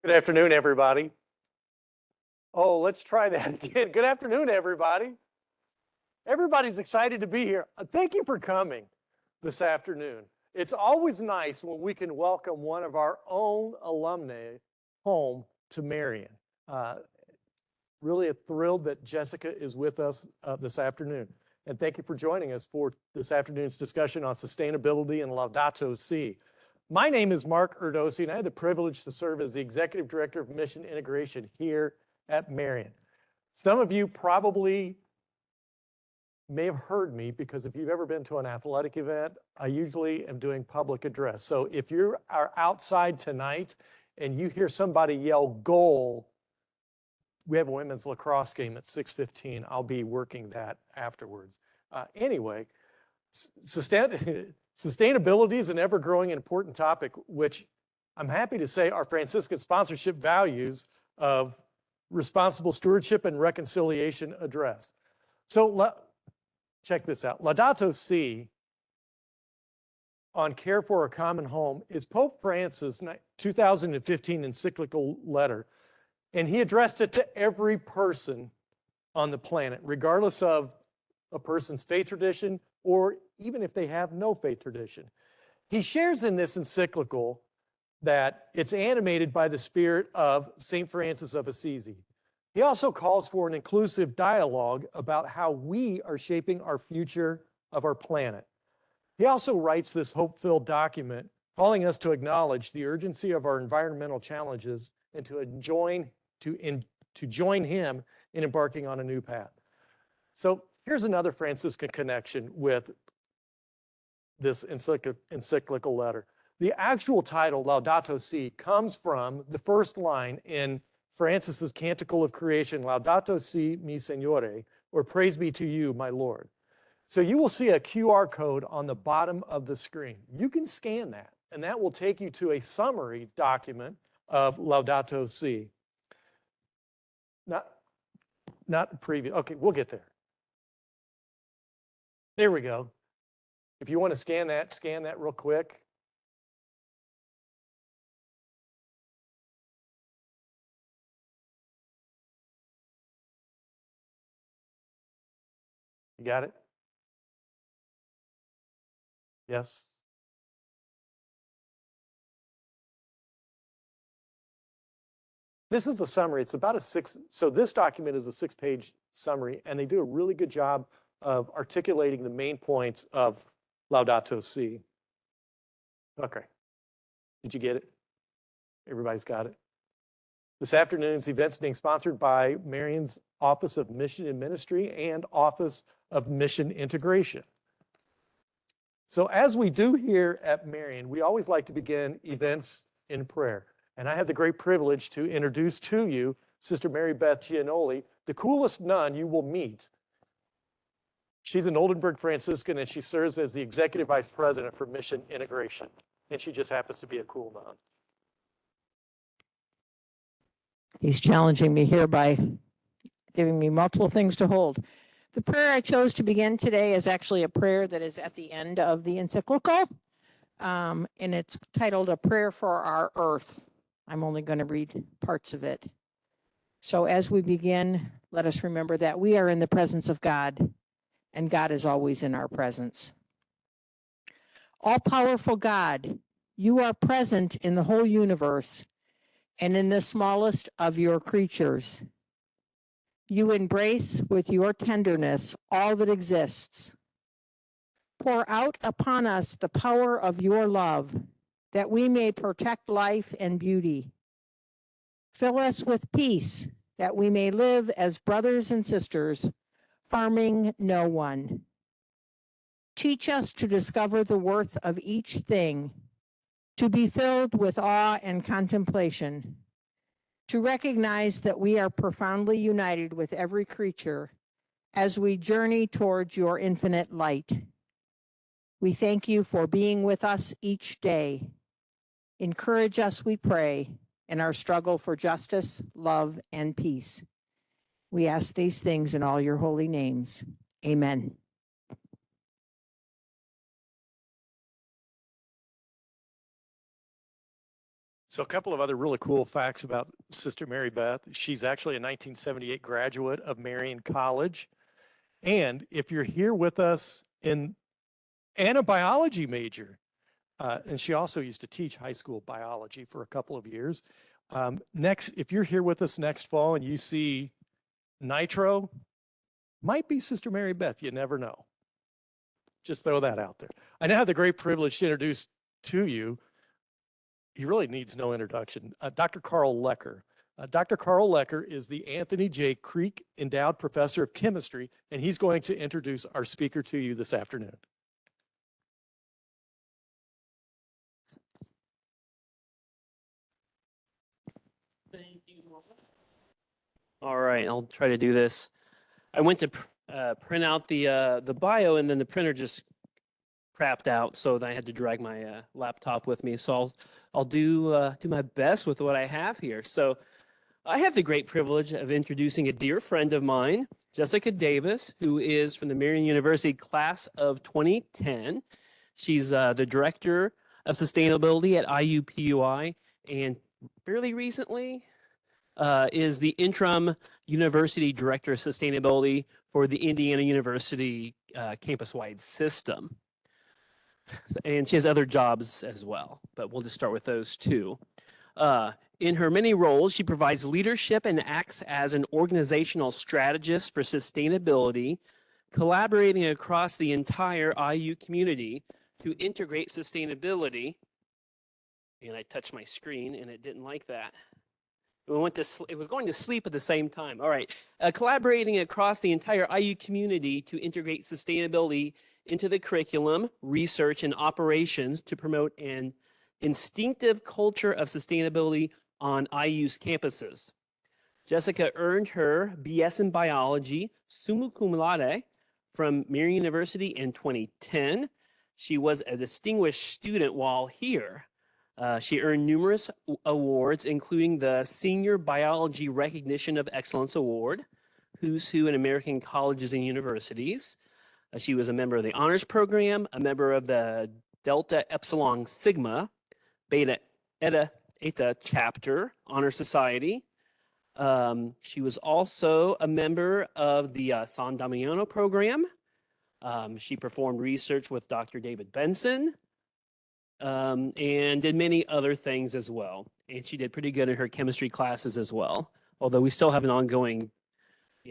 Good afternoon, everybody. Oh, let's try that again. Good afternoon, everybody. Everybody's excited to be here. Thank you for coming this afternoon. It's always nice when we can welcome one of our own alumni home to Marian. Really thrilled that Jessica is with us this afternoon. And thank you for joining us for this afternoon's discussion on sustainability and Laudato Si. My name is Mark Erdosi, and I have the privilege to serve as the Executive Director of Mission Integration here at Marian. Some of you probably may have heard me because if you've ever been to an athletic event, I usually am doing public address. So if you are outside tonight and you hear somebody yell goal, we have a women's lacrosse game at 6:15. I'll be working that afterwards. Anyway, sustainability is an ever-growing and important topic, which I'm happy to say our Franciscan sponsorship values of responsible stewardship and reconciliation address. So check this out. Laudato Si on care for a common home is Pope Francis' 2015 encyclical letter, and he addressed it to every person on the planet, regardless of a person's faith tradition or even if they have no faith tradition. He shares in this encyclical that it's animated by the spirit of St. Francis of Assisi. He also calls for an inclusive dialogue about how we are shaping our future of our planet. He also writes this hope-filled document calling us to acknowledge the urgency of our environmental challenges and to join him in embarking on a new path. So here's another Franciscan connection with this encyclical letter. The actual title, Laudato Si, comes from the first line in Francis's Canticle of Creation, Laudato Si, mi Signore, or praise be to you, my Lord. So you will see a QR code on the bottom of the screen. You can scan that, and that will take you to a summary document of Laudato Si. Not previous. Okay, we'll get there. There we go. If you want to scan that real quick. You got it? Yes. This is a summary. It's about so this document is a 6-page summary, and they do a really good job of articulating the main points of Laudato Si. Okay. Did you get it? Everybody's got it. This afternoon's event's being sponsored by Marian's Office of Mission and Ministry and Office of Mission Integration. So as we do here at Marian, we always like to begin events in prayer. And I have the great privilege to introduce to you Sister Mary Beth Gianoli, the coolest nun you will meet. She's an Oldenburg Franciscan, and she serves as the Executive Vice President for Mission Integration. And she just happens to be a cool nun. He's challenging me here by giving me multiple things to hold. The prayer I chose to begin today is actually a prayer that is at the end of the encyclical, and it's titled A Prayer for Our Earth. I'm only going to read parts of it. So as we begin, let us remember that we are in the presence of God, and God is always in our presence. All-powerful God, you are present in the whole universe and in the smallest of your creatures. You embrace with your tenderness all that exists. Pour out upon us the power of your love, that we may protect life and beauty. Fill us with peace, that we may live as brothers and sisters, harming no one. Teach us to discover the worth of each thing, to be filled with awe and contemplation, to recognize that we are profoundly united with every creature as we journey towards your infinite light. We thank you for being with us each day. Encourage us, we pray, in our struggle for justice, love, and peace. We ask these things in all your holy names. Amen. So a couple of other really cool facts about Sister Mary Beth. She's actually a 1978 graduate of Marian College. And if you're here with us and a biology major, and she also used to teach high school biology for a couple of years. Next, if you're here with us next fall and you see Nitro, might be Sister Mary Beth, you never know. Just throw that out there. I now have the great privilege to introduce to you, he really needs no introduction, Dr. Carl Lecker. Dr. Carl Lecker is the Anthony J. Creek Endowed Professor of Chemistry, and he's going to introduce our speaker to you this afternoon. Thank you. All right, I'll try to do this. I went to print out the bio, and then the printer just crapped out, so I had to drag my laptop with me. So I'll do my best with what I have here. So I have the great privilege of introducing a dear friend of mine, Jessica Davis, who is from the Marian University class of 2010. She's the director of sustainability at IUPUI, and fairly recently is the interim university director of sustainability for the Indiana University campus-wide system. And she has other jobs as well, but we'll just start with those two. In her many roles, she provides leadership and acts as an organizational strategist for sustainability, collaborating across the entire IU community to integrate sustainability. And I touched my screen and it didn't like that. It was going to sleep at the same time. All right. Collaborating across the entire IU community to integrate sustainability into the curriculum, research, and operations to promote an instinctive culture of sustainability on IU's campuses. Jessica earned her BS in biology, summa cum laude, from Marian University in 2010. She was a distinguished student while here. She earned numerous awards, including the Senior Biology Recognition of Excellence Award, Who's Who in American Colleges and Universities. She was a member of the Honors Program, a member of the Delta Epsilon Sigma, Beta Eta Chapter Honor Society. She was also a member of the San Damiano Program. She performed research with Dr. David Benson, and did many other things as well. And she did pretty good in her chemistry classes as well. Although we still have an ongoing,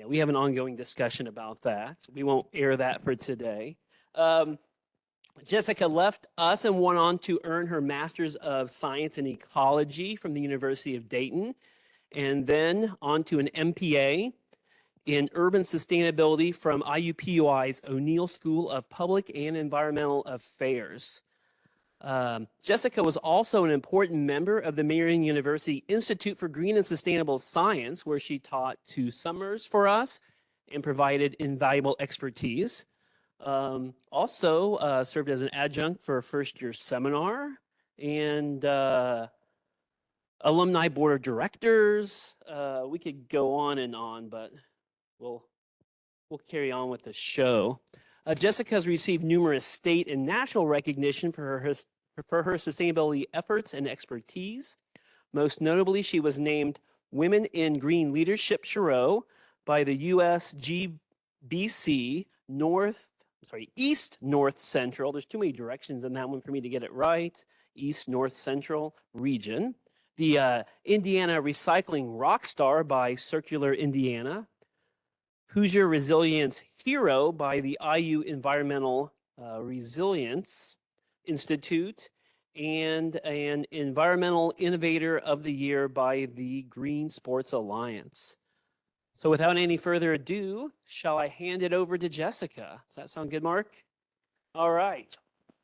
we have an ongoing discussion about that. We won't air that for today. Jessica left us and went on to earn her Master's of Science in Ecology from the University of Dayton, and then on to an MPA in Urban Sustainability from IUPUI's O'Neill School of Public and Environmental Affairs. Jessica was also an important member of the Marian University Institute for Green and Sustainable Science, where she taught 2 summers for us and provided invaluable expertise. Also served as an adjunct for a first-year seminar and alumni board of directors. We could go on, but we'll carry on with the show. Jessica has received numerous state and national recognition for her sustainability efforts and expertise. Most notably, she was named Women in Green Leadership Shiro by the USGBC East North Central. There's too many directions in that one for me to get it right. East North Central region. The Indiana Recycling Rockstar by Circular Indiana. Hoosier Resilience Hero by the IU Environmental Resilience Institute, and an Environmental Innovator of the Year by the Green Sports Alliance. So without any further ado, shall I hand it over to Jessica? Does that sound good, Mark? All right,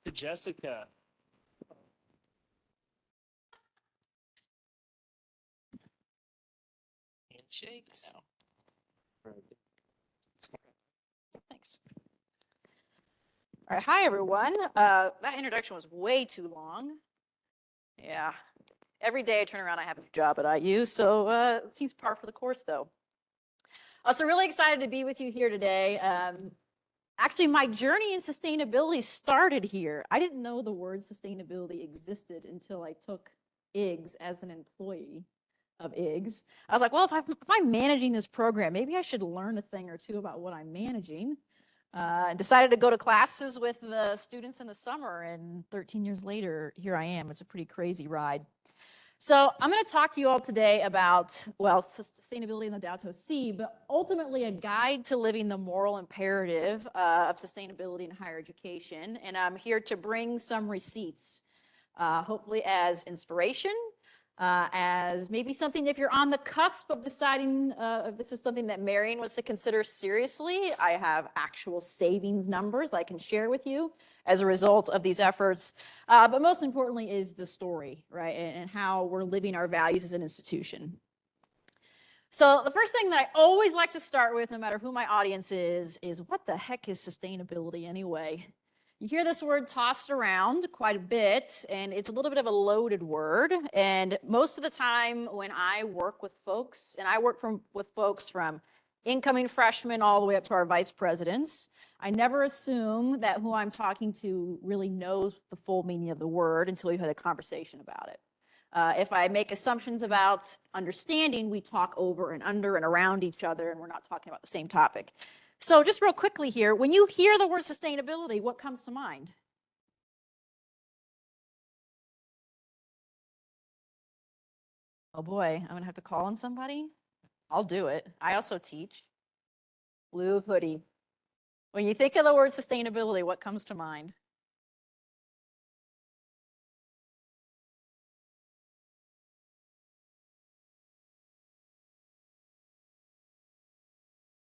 to Jessica. Handshakes. Thanks. All right, hi everyone. That introduction was way too long. Yeah, every day I turn around, I have a new job at IU, so it seems par for the course though. So really excited to be with you here today. Actually, my journey in sustainability started here. I didn't know the word sustainability existed until I took IGS as an employee of IGS. I was like, well, if I'm managing this program, maybe I should learn a thing or two about what I'm managing. Decided to go to classes with the students in the summer, and 13 years later, here I am. It's a pretty crazy ride. So I'm going to talk to you all today about, well, sustainability and Laudato Si, but ultimately a guide to living the moral imperative of sustainability in higher education. And I'm here to bring some receipts, hopefully as inspiration, as maybe something if you're on the cusp of deciding if this is something that Marian was to consider seriously. I have actual savings numbers I can share with you as a result of these efforts. But most importantly is the story, right? And how we're living our values as an institution. So the first thing that I always like to start with, no matter who my audience is what the heck is sustainability anyway? You hear this word tossed around quite a bit, and it's a little bit of a loaded word. And most of the time when I work with folks, and I work with folks from incoming freshmen all the way up to our vice presidents, I never assume that who I'm talking to really knows the full meaning of the word until we've had a conversation about it. If I make assumptions about understanding, we talk over and under and around each other, and we're not talking about the same topic. So just real quickly here, when you hear the word sustainability, what comes to mind? Oh boy, I'm gonna have to call on somebody. I'll do it. I also teach. Blue hoodie. When you think of the word sustainability, what comes to mind?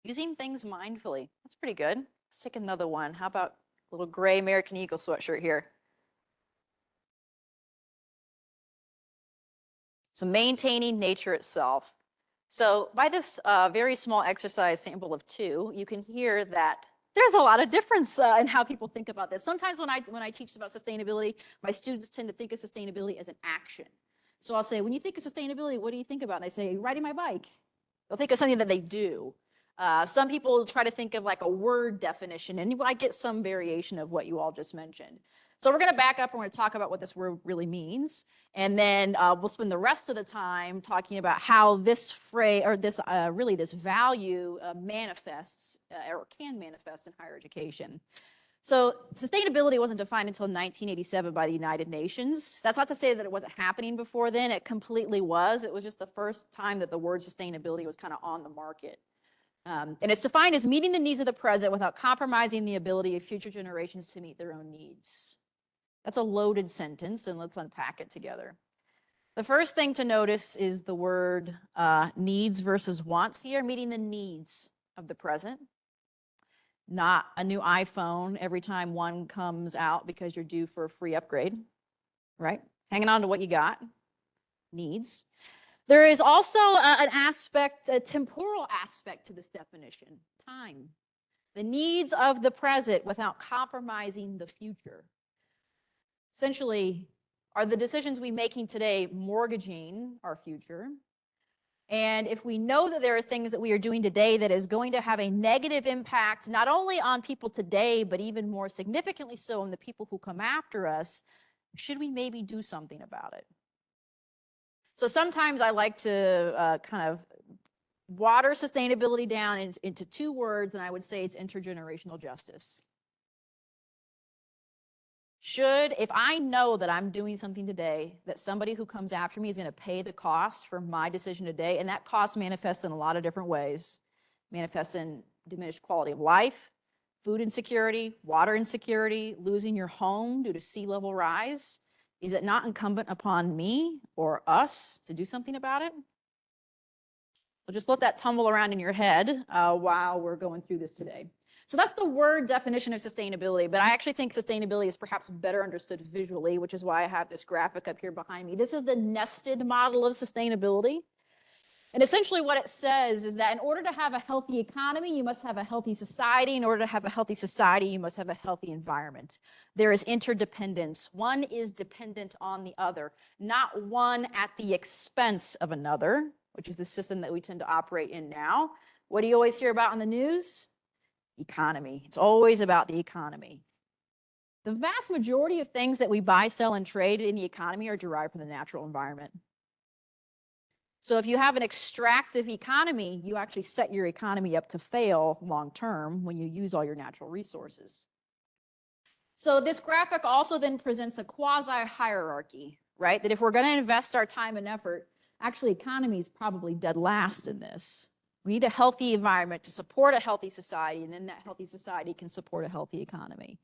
Using things mindfully. That's pretty good. Let's take another one. How about a little gray American Eagle sweatshirt here? So maintaining nature itself. So by this very small exercise sample of 2, you can hear that there's a lot of difference in how people think about this. Sometimes when I teach about sustainability, my students tend to think of sustainability as an action. So I'll say, when you think of sustainability, what do you think about? And they say, riding my bike. They'll think of something that they do. Some people try to think of like a word definition, and I get some variation of what you all just mentioned. So we're going to back up and we're going to talk about what this word really means. And then we'll spend the rest of the time talking about how this phrase, or this really this value manifests or can manifest in higher education. So sustainability wasn't defined until 1987 by the United Nations. That's not to say that it wasn't happening before then. It completely was. It was just the first time that the word sustainability was kind of on the market. And it's defined as meeting the needs of the present without compromising the ability of future generations to meet their own needs. That's a loaded sentence, and let's unpack it together. The first thing to notice is the word needs versus wants here, meeting the needs of the present. Not a new iPhone every time one comes out because you're due for a free upgrade, right? Hanging on to what you got, needs. There is also an aspect, a temporal aspect to this definition, time. The needs of the present without compromising the future. Essentially, are the decisions we're making today mortgaging our future? And if we know that there are things that we are doing today that is going to have a negative impact, not only on people today, but even more significantly so on the people who come after us, should we maybe do something about it? So sometimes I like to kind of water sustainability down into 2 words, and I would say it's intergenerational justice. If I know that I'm doing something today that somebody who comes after me is going to pay the cost for my decision today, and that cost manifests in a lot of different ways, manifests in diminished quality of life, food insecurity, water insecurity, losing your home due to sea level rise, is it not incumbent upon me or us to do something about it? So just let that tumble around in your head while we're going through this today. So that's the word definition of sustainability, but I actually think sustainability is perhaps better understood visually, which is why I have this graphic up here behind me. This is the nested model of sustainability. And essentially what it says is that in order to have a healthy economy, you must have a healthy society. In order to have a healthy society, you must have a healthy environment. There is interdependence. One is dependent on the other, not one at the expense of another, which is the system that we tend to operate in now. What do you always hear about in the news? Economy. It's always about the economy. the vast majority of things that we buy, sell, and trade in the economy are derived from the natural environment. So if you have an extractive economy, you actually set your economy up to fail long term when you use all your natural resources. So this graphic also then presents a quasi-hierarchy, right? That if we're going to invest our time and effort, actually economy is probably dead last in this. We need a healthy environment to support a healthy society, and then that healthy society can support a healthy economy.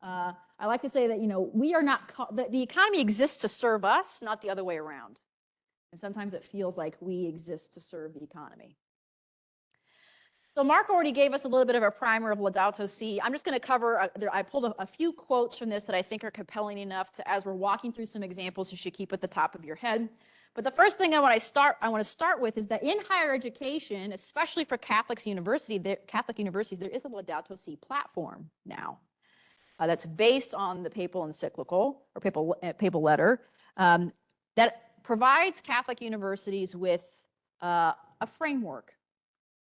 I like to say that, we are not, the economy exists to serve us, not the other way around. And sometimes it feels like we exist to serve the economy. So Mark already gave us a little bit of a primer of Laudato Si. I'm just going to cover, I pulled a few quotes from this that I think are compelling enough to, as we're walking through some examples, you should keep at the top of your head. But the first thing I want to start with is that in higher education, especially for Catholic universities, there is a Laudato Si platform now that's based on the papal encyclical or papal letter that provides Catholic universities with a framework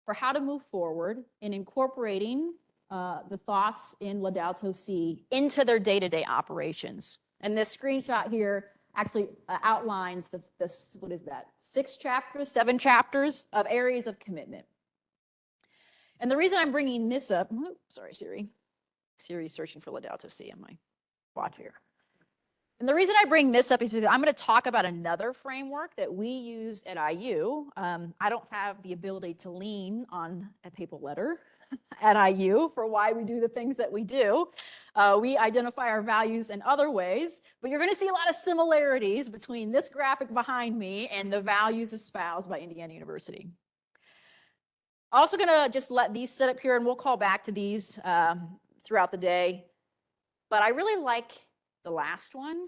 for how to move forward in incorporating the thoughts in Laudato Si into their day-to-day operations. And this screenshot here actually outlines what is that, 7 chapters of areas of commitment. And the reason I'm bringing this up, sorry, Siri. Siri's searching for Laudato Si on my watch here. And the reason I bring this up is because I'm going to talk about another framework that we use at IU. I don't have the ability to lean on a papal letter at IU for why we do the things that we do. We identify our values in other ways, but you're going to see a lot of similarities between this graphic behind me and the values espoused by Indiana University. Also going to just let these sit up here, and we'll call back to these throughout the day. But I really like the last one.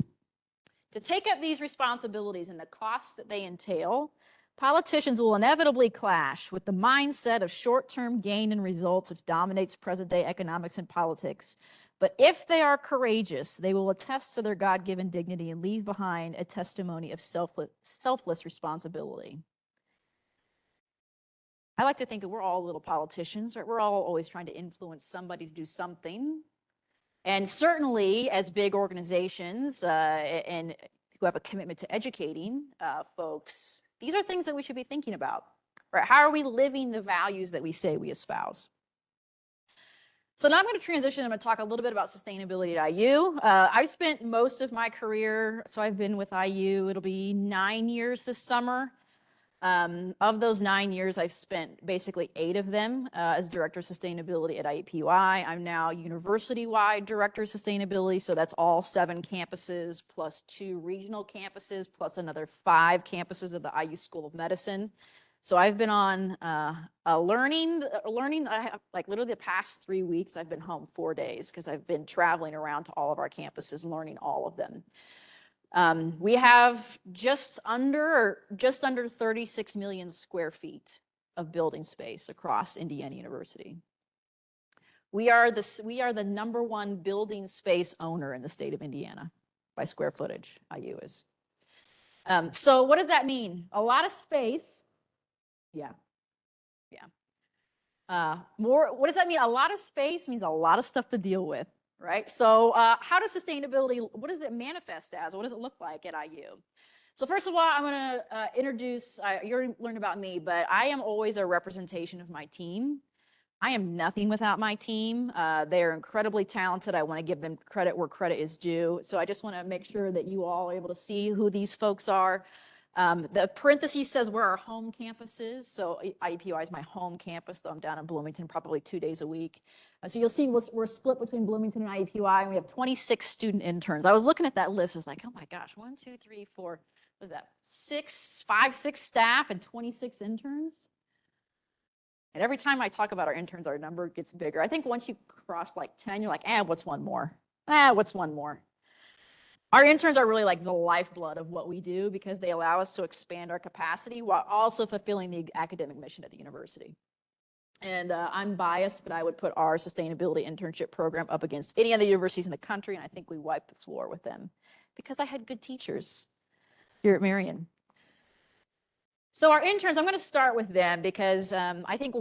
To take up these responsibilities and the costs that they entail, politicians will inevitably clash with the mindset of short-term gain and results which dominates present-day economics and politics. But if they are courageous, they will attest to their God-given dignity and leave behind a testimony of selfless responsibility. I like to think that we're all little politicians, right? We're all always trying to influence somebody to do something. And certainly as big organizations and who have a commitment to educating folks, these are things that we should be thinking about, right? How are we living the values that we say we espouse? So now I'm going to transition. I'm going to talk a little bit about sustainability at IU. I've spent most of my career, so I've been with IU, it'll be 9 years this summer. Of those 9 years, I've spent basically 8 of them as Director of Sustainability at IUPUI. I'm now university-wide Director of Sustainability, so that's all 7 campuses plus 2 regional campuses plus another 5 campuses of the IU School of Medicine. So I've been on learning. Like literally the past 3 weeks, I've been home 4 days because I've been traveling around to all of our campuses, learning all of them. We have just under 36 million square feet of building space across Indiana University. We are the #1 building space owner in the state of Indiana by square footage. IU is. So what does that mean? A lot of space. Yeah. What does that mean? A lot of space means a lot of stuff to deal with. Right? So how does sustainability, what does it manifest as? What does it look like at IU? So first of all, I'm going to introduce, you already learned about me, but I am always a representation of my team. I am nothing without my team. They are incredibly talented. I want to give them credit where credit is due. So I just want to make sure that you all are able to see who these folks are. The parentheses says where our home campus is. So IUPUI is my home campus, though I'm down in Bloomington probably 2 days a week. So you'll see we're split between Bloomington and IUPUI, and we have 26 student interns. I was looking at that list. It's like, oh my gosh, 1, 2, 3, 4, what is that? 5, 6 staff and 26 interns. And every time I talk about our interns, our number gets bigger. I think once you cross like 10, you're like, what's one more? What's one more? Our interns are really like the lifeblood of what we do because they allow us to expand our capacity while also fulfilling the academic mission at the university. And I'm biased, but I would put our sustainability internship program up against any other universities in the country, and I think we wiped the floor with them because I had good teachers here at Marian. So our interns, I'm going to start with them because I think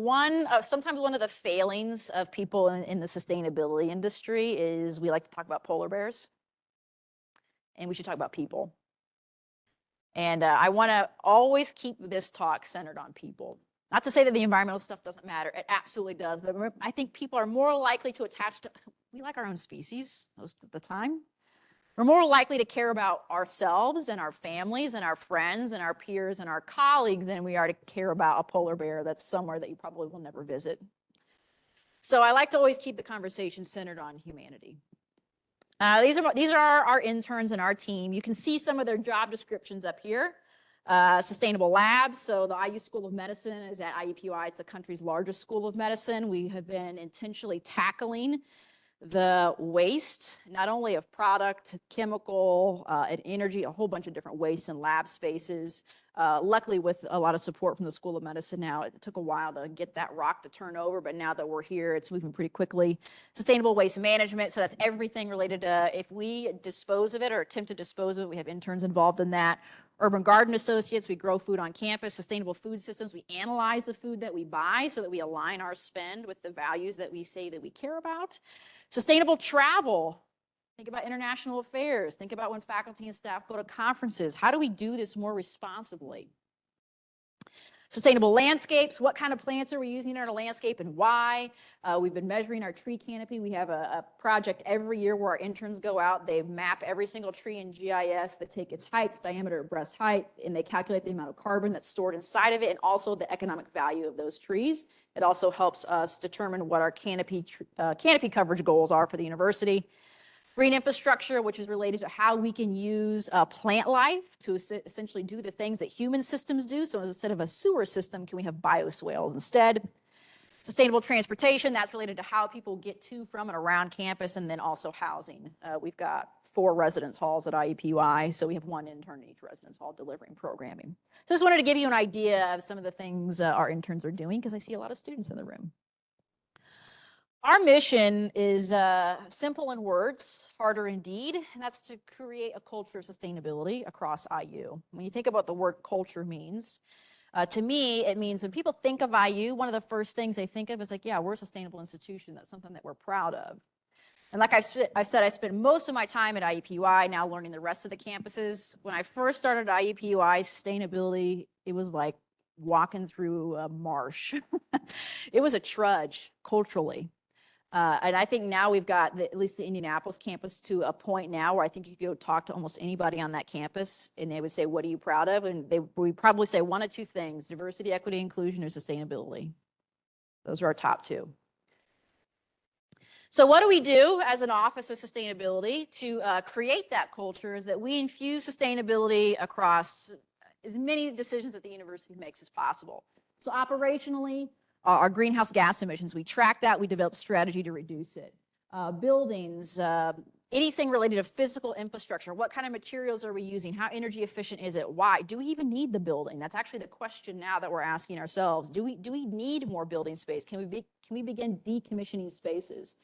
sometimes one of the failings of people in the sustainability industry is we like to talk about polar bears, and we should talk about people. And I want to always keep this talk centered on people. Not to say that the environmental stuff doesn't matter. It absolutely does. But I think people are more likely to attach to, we like our own species most of the time. We're more likely to care about ourselves and our families and our friends and our peers and our colleagues than we are to care about a polar bear that's somewhere that you probably will never visit. So I like to always keep the conversation centered on humanity. These are our interns and our team. You can see some of their job descriptions up here. Sustainable labs. So the IU School of Medicine is at IUPUI. It's the country's largest school of medicine. We have been intentionally tackling the waste, not only of product, chemical, and energy, a whole bunch of different waste in lab spaces. Luckily, with a lot of support from the School of Medicine now, it took a while to get that rock to turn over, but now that we're here, it's moving pretty quickly. Sustainable waste management, so that's everything related to if we dispose of it or attempt to dispose of it, we have interns involved in that. Urban Garden Associates, we grow food on campus. Sustainable food systems, we analyze the food that we buy so that we align our spend with the values that we say that we care about. Sustainable travel. Think about international affairs. Think about when faculty and staff go to conferences. How do we do this more responsibly? Sustainable landscapes. What kind of plants are we using in our landscape and why? We've been measuring our tree canopy. We have a project every year where our interns go out. They map every single tree in GIS. They take its height, diameter, breast height, and they calculate the amount of carbon that's stored inside of it and also the economic value of those trees. It also helps us determine what our canopy coverage goals are for the university. Green infrastructure, which is related to how we can use plant life to essentially do the things that human systems do. So instead of a sewer system, can we have bioswales instead? Sustainable transportation, that's related to how people get to, from, and around campus, and then also housing. We've got 4 residence halls at IUPUI, so we have 1 intern in each residence hall delivering programming. So I just wanted to give you an idea of some of the things our interns are doing because I see a lot of students in the room. Our mission is simple in words, harder in deed, and that's to create a culture of sustainability across IU. When you think about the word culture means, to me, it means when people think of IU, one of the first things they think of is like, yeah, we're a sustainable institution. That's something that we're proud of. And like I said, I spent most of my time at IUPUI, now learning the rest of the campuses. When I first started at IUPUI, sustainability, it was like walking through a marsh. It was a trudge culturally. And I think now we've got at least the Indianapolis campus to a point now where I think you could go talk to almost anybody on that campus and they would say, what are you proud of? And we probably say 1 of 2 things: diversity, equity, inclusion, or sustainability. Those are our top 2. So what do we do as an Office of Sustainability to create that culture? Is that we infuse sustainability across as many decisions that the university makes as possible. So operationally, our greenhouse gas emissions, we track that, we develop strategy to reduce it. Buildings, anything related to physical infrastructure, what kind of materials are we using? How energy efficient is it? Why? Do we even need the building? That's actually the question now that we're asking ourselves. Do we need more building space? Can we begin decommissioning spaces?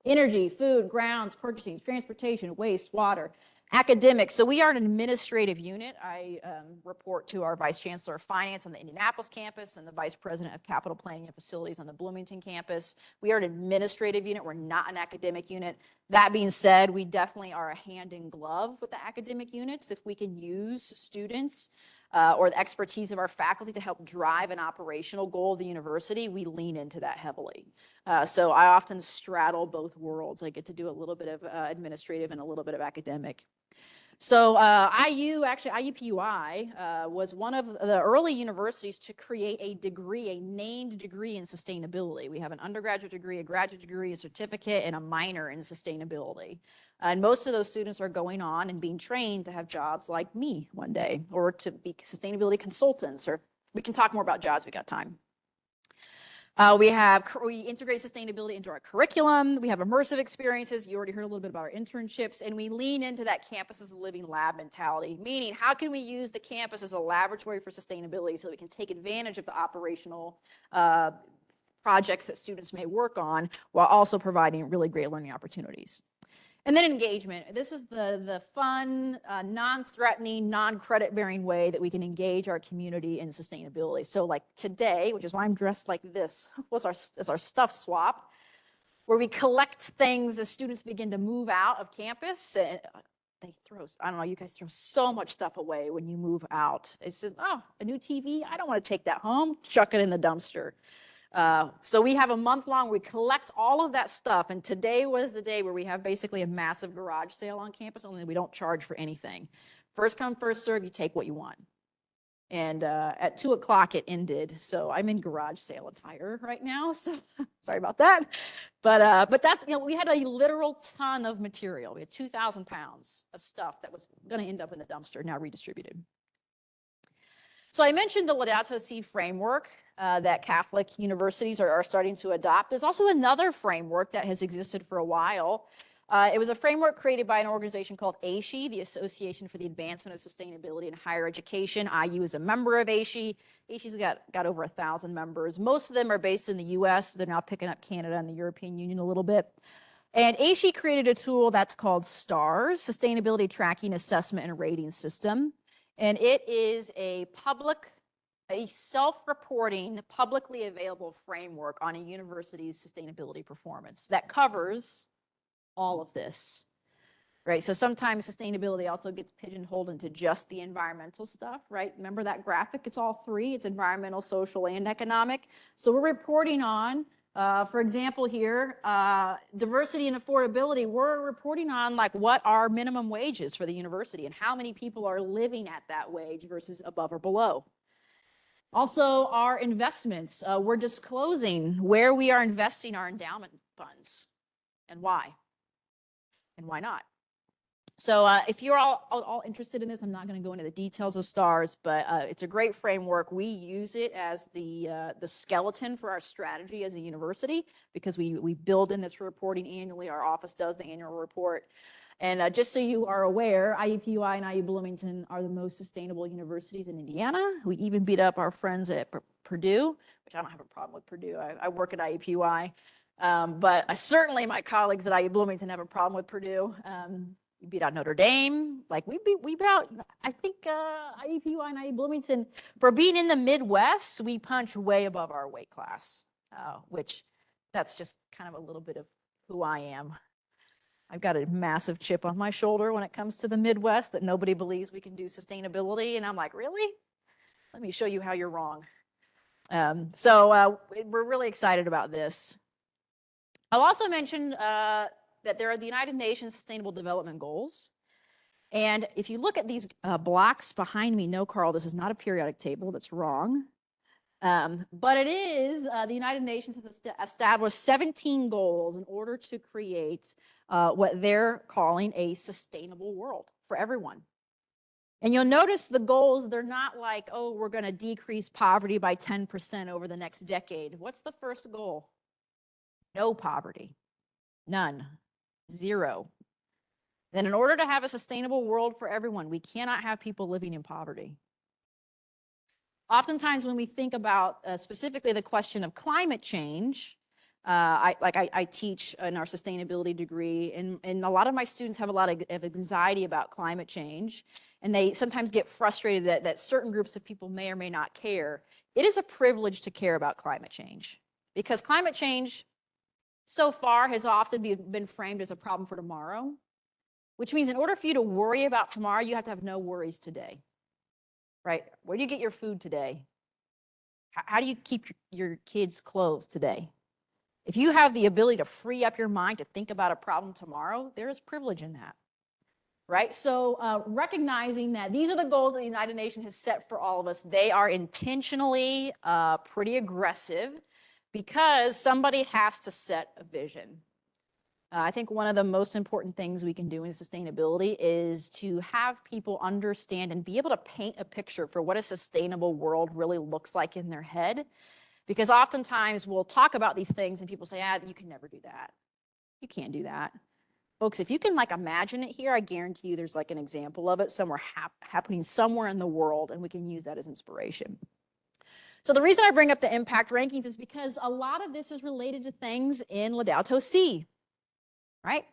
Energy, food, grounds, purchasing, transportation, waste, water. Academics, so we are an administrative unit. I report to our Vice Chancellor of Finance on the Indianapolis campus and the Vice President of Capital Planning and Facilities on the Bloomington campus. We are an administrative unit. We're not an academic unit. That being said, we definitely are a hand in glove with the academic units. If we can use students or the expertise of our faculty to help drive an operational goal of the university, we lean into that heavily. So I often straddle both worlds. I get to do a little bit of administrative and a little bit of academic. So IUPUI was one of the early universities to create a degree, a named degree in sustainability. We have an undergraduate degree, a graduate degree, a certificate, and a minor in sustainability. And most of those students are going on and being trained to have jobs like me one day, or to be sustainability consultants, or we can talk more about jobs, we got time. We integrate sustainability into our curriculum. We have immersive experiences. You already heard a little bit about our internships, and we lean into that campus as a living lab mentality, meaning how can we use the campus as a laboratory for sustainability so that we can take advantage of the operational projects that students may work on while also providing really great learning opportunities. And then engagement. This is the fun, non-threatening, non-credit bearing way that we can engage our community in sustainability. So like today, which is why I'm dressed like this, is our stuff swap, where we collect things as students begin to move out of campus. And they throw, I don't know, you guys throw so much stuff away when you move out. It's just, oh, a new TV, I don't want to take that home, chuck it in the dumpster. So we have a month long, we collect all of that stuff. And today was the day where we have basically a massive garage sale on campus, only we don't charge for anything. First come, first serve, you take what you want. And at 2 o'clock it ended. So I'm in garage sale attire right now. So sorry about that. But that's, you know, we had a literal ton of material. We had 2,000 pounds of stuff that was going to end up in the dumpster, now redistributed. So I mentioned the Laudato Si framework that Catholic universities are starting to adopt. There's also another framework that has existed for a while. It was a framework created by an organization called ASHE, the Association for the Advancement of Sustainability in Higher Education. IU is a member of ASHE. ASHE's got over 1,000 members. Most of them are based in the US. They're now picking up Canada and the European Union a little bit. And ASHE created a tool that's called STARS, Sustainability Tracking, Assessment, and Rating System. And it is a self-reporting, publicly available framework on a university's sustainability performance that covers all of this, right? So sometimes sustainability also gets pigeonholed into just the environmental stuff, right? Remember that graphic? It's all three. It's environmental, social, and economic. So we're reporting on, for example here, diversity and affordability. We're reporting on like what are minimum wages for the university and how many people are living at that wage versus above or below. Also, our investments. We're disclosing where we are investing our endowment funds and why. And why not? So if you're all interested in this, I'm not going to go into the details of STARS, but it's a great framework. We use it as the skeleton for our strategy as a university because we build in this reporting annually. Our office does the annual report. And just so you are aware, IUPUI and IU Bloomington are the most sustainable universities in Indiana. We even beat up our friends at Purdue, which I don't have a problem with Purdue. I work at IUPUI. But certainly my colleagues at IU Bloomington have a problem with Purdue. We beat out Notre Dame. Like we beat out, I think IUPUI and IU Bloomington, for being in the Midwest, we punch way above our weight class, which that's just kind of a little bit of who I am. I've got a massive chip on my shoulder when it comes to the Midwest that nobody believes we can do sustainability. And I'm like, really? Let me show you how you're wrong. So we're really excited about this. I'll also mention that there are the United Nations Sustainable Development Goals. And if you look at these blocks behind me, no, Carl, this is not a periodic table. That's wrong. But it is, the United Nations has established 17 goals in order to create what they're calling a sustainable world for everyone. And you'll notice the goals, they're not like, oh, we're going to decrease poverty by 10% over the next decade. What's the first goal? No poverty, none, zero. Then in order to have a sustainable world for everyone, we cannot have people living in poverty. Oftentimes when we think about specifically the question of climate change, I teach in our sustainability degree, and a lot of my students have a lot of anxiety about climate change, and they sometimes get frustrated that certain groups of people may or may not care. It is a privilege to care about climate change, because climate change so far has often been framed as a problem for tomorrow, which means in order for you to worry about tomorrow, you have to have no worries today, right? Where do you get your food today? How do you keep your kids' clothes today? If you have the ability to free up your mind to think about a problem tomorrow, there is privilege in that, right? So recognizing that these are the goals that the United Nations has set for all of us, they are intentionally pretty aggressive because somebody has to set a vision. I think one of the most important things we can do in sustainability is to have people understand and be able to paint a picture for what a sustainable world really looks like in their head. Because oftentimes we'll talk about these things and people say, you can never do that. You can't do that. Folks, if you can like imagine it here, I guarantee you there's like an example of it somewhere happening somewhere in the world, and we can use that as inspiration. So the reason I bring up the impact rankings is because a lot of this is related to things in Laudato Si, right?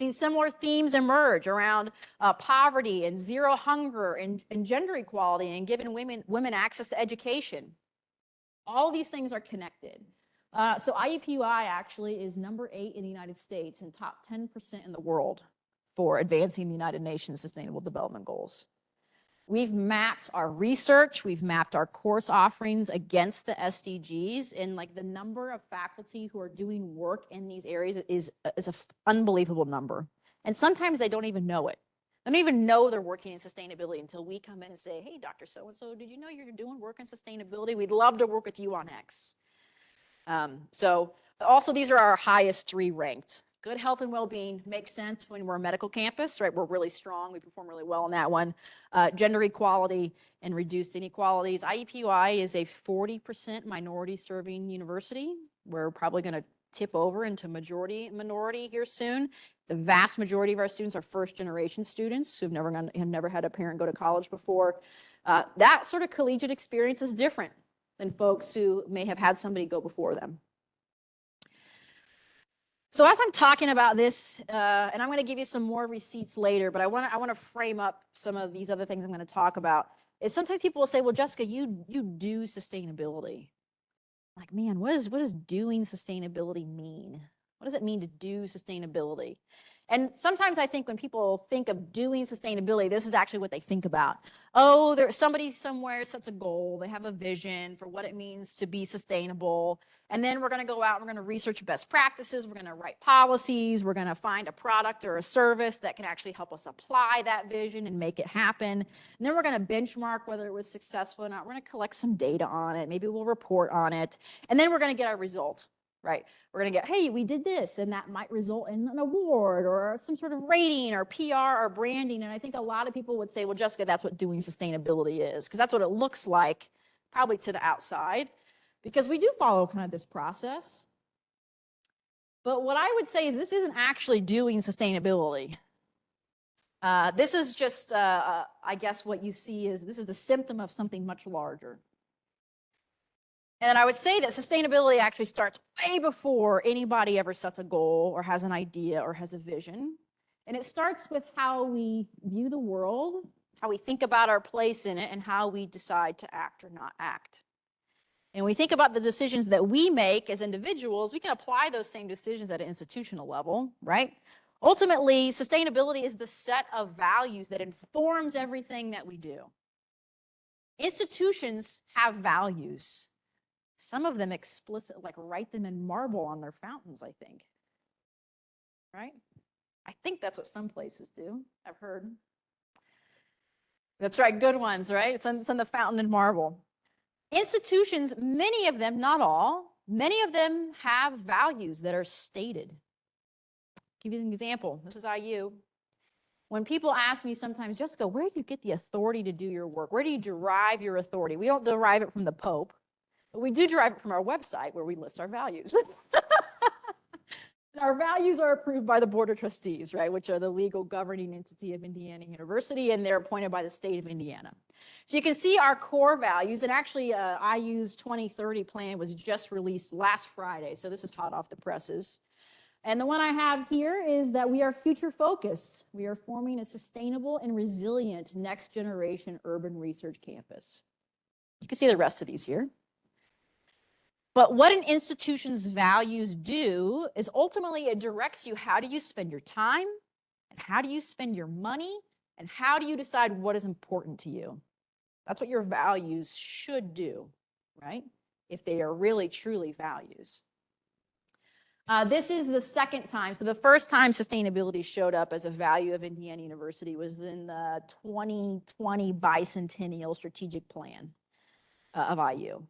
seen similar themes emerge around poverty and zero hunger and gender equality and giving women access to education. All of these things are connected. So IUPUI actually is number 8 in the United States and top 10% in the world for advancing the United Nations Sustainable Development Goals. We've mapped our research, we've mapped our course offerings against the SDGs, and like the number of faculty who are doing work in these areas is an unbelievable number. And sometimes they don't even know it. They don't even know they're working in sustainability until we come in and say, hey, Dr. So-and-so, did you know you're doing work in sustainability? We'd love to work with you on X. So also these are our highest 3 ranked. Good health and well-being makes sense when we're a medical campus, right? We're really strong. We perform really well on that one. Gender equality and reduced inequalities. IUPUI is a 40% minority serving university. We're probably going to tip over into majority minority here soon. The vast majority of our students are first generation students who've never had a parent go to college before. That sort of collegiate experience is different than folks who may have had somebody go before them. So as I'm talking about this, and I'm going to give you some more receipts later, but I want to frame up some of these other things I'm going to talk about. Is sometimes people will say, well, Jessica, you do sustainability. Like, man, what does doing sustainability mean? What does it mean to do sustainability? And sometimes I think when people think of doing sustainability, this is actually what they think about. Oh, there's somebody somewhere sets a goal. They have a vision for what it means to be sustainable. And then we're going to go out, we're going to research best practices. We're going to write policies. We're going to find a product or a service that can actually help us apply that vision and make it happen. And then we're going to benchmark whether it was successful or not. We're going to collect some data on it. Maybe we'll report on it. And then we're going to get our results. Right. We're going to get, hey, we did this, and that might result in an award or some sort of rating or PR or branding. And I think a lot of people would say, well, Jessica, that's what doing sustainability is, because that's what it looks like probably to the outside, because we do follow kind of this process. But what I would say is this isn't actually doing sustainability. This is just, I guess what you see is this is the symptom of something much larger. And I would say that sustainability actually starts way before anybody ever sets a goal or has an idea or has a vision. And it starts with how we view the world, how we think about our place in it, and how we decide to act or not act. And we think about the decisions that we make as individuals, we can apply those same decisions at an institutional level, right? Ultimately, sustainability is the set of values that informs everything that we do. Institutions have values. Some of them explicit, like write them in marble on their fountains, I think. Right? I think that's what some places do, I've heard. That's right, good ones, right? It's on the fountain in marble. Institutions, many of them, not all, many of them have values that are stated. I'll give you an example. This is IU. When people ask me sometimes, Jessica, where do you get the authority to do your work? Where do you derive your authority? We don't derive it from the Pope. But we do derive it from our website where we list our values. Our values are approved by the Board of Trustees, right, which are the legal governing entity of Indiana University, and they're appointed by the state of Indiana. So you can see our core values, and actually IU's 2030 plan was just released last Friday, so this is hot off the presses. And the one I have here is that we are future focused. We are forming a sustainable and resilient next generation urban research campus. You can see the rest of these here. But what an institution's values do is ultimately it directs you, how do you spend your time, and how do you spend your money, and how do you decide what is important to you? That's what your values should do, right? If they are really, truly values. This is the second time. So the first time sustainability showed up as a value of Indiana University was in the 2020 bicentennial strategic plan of IU.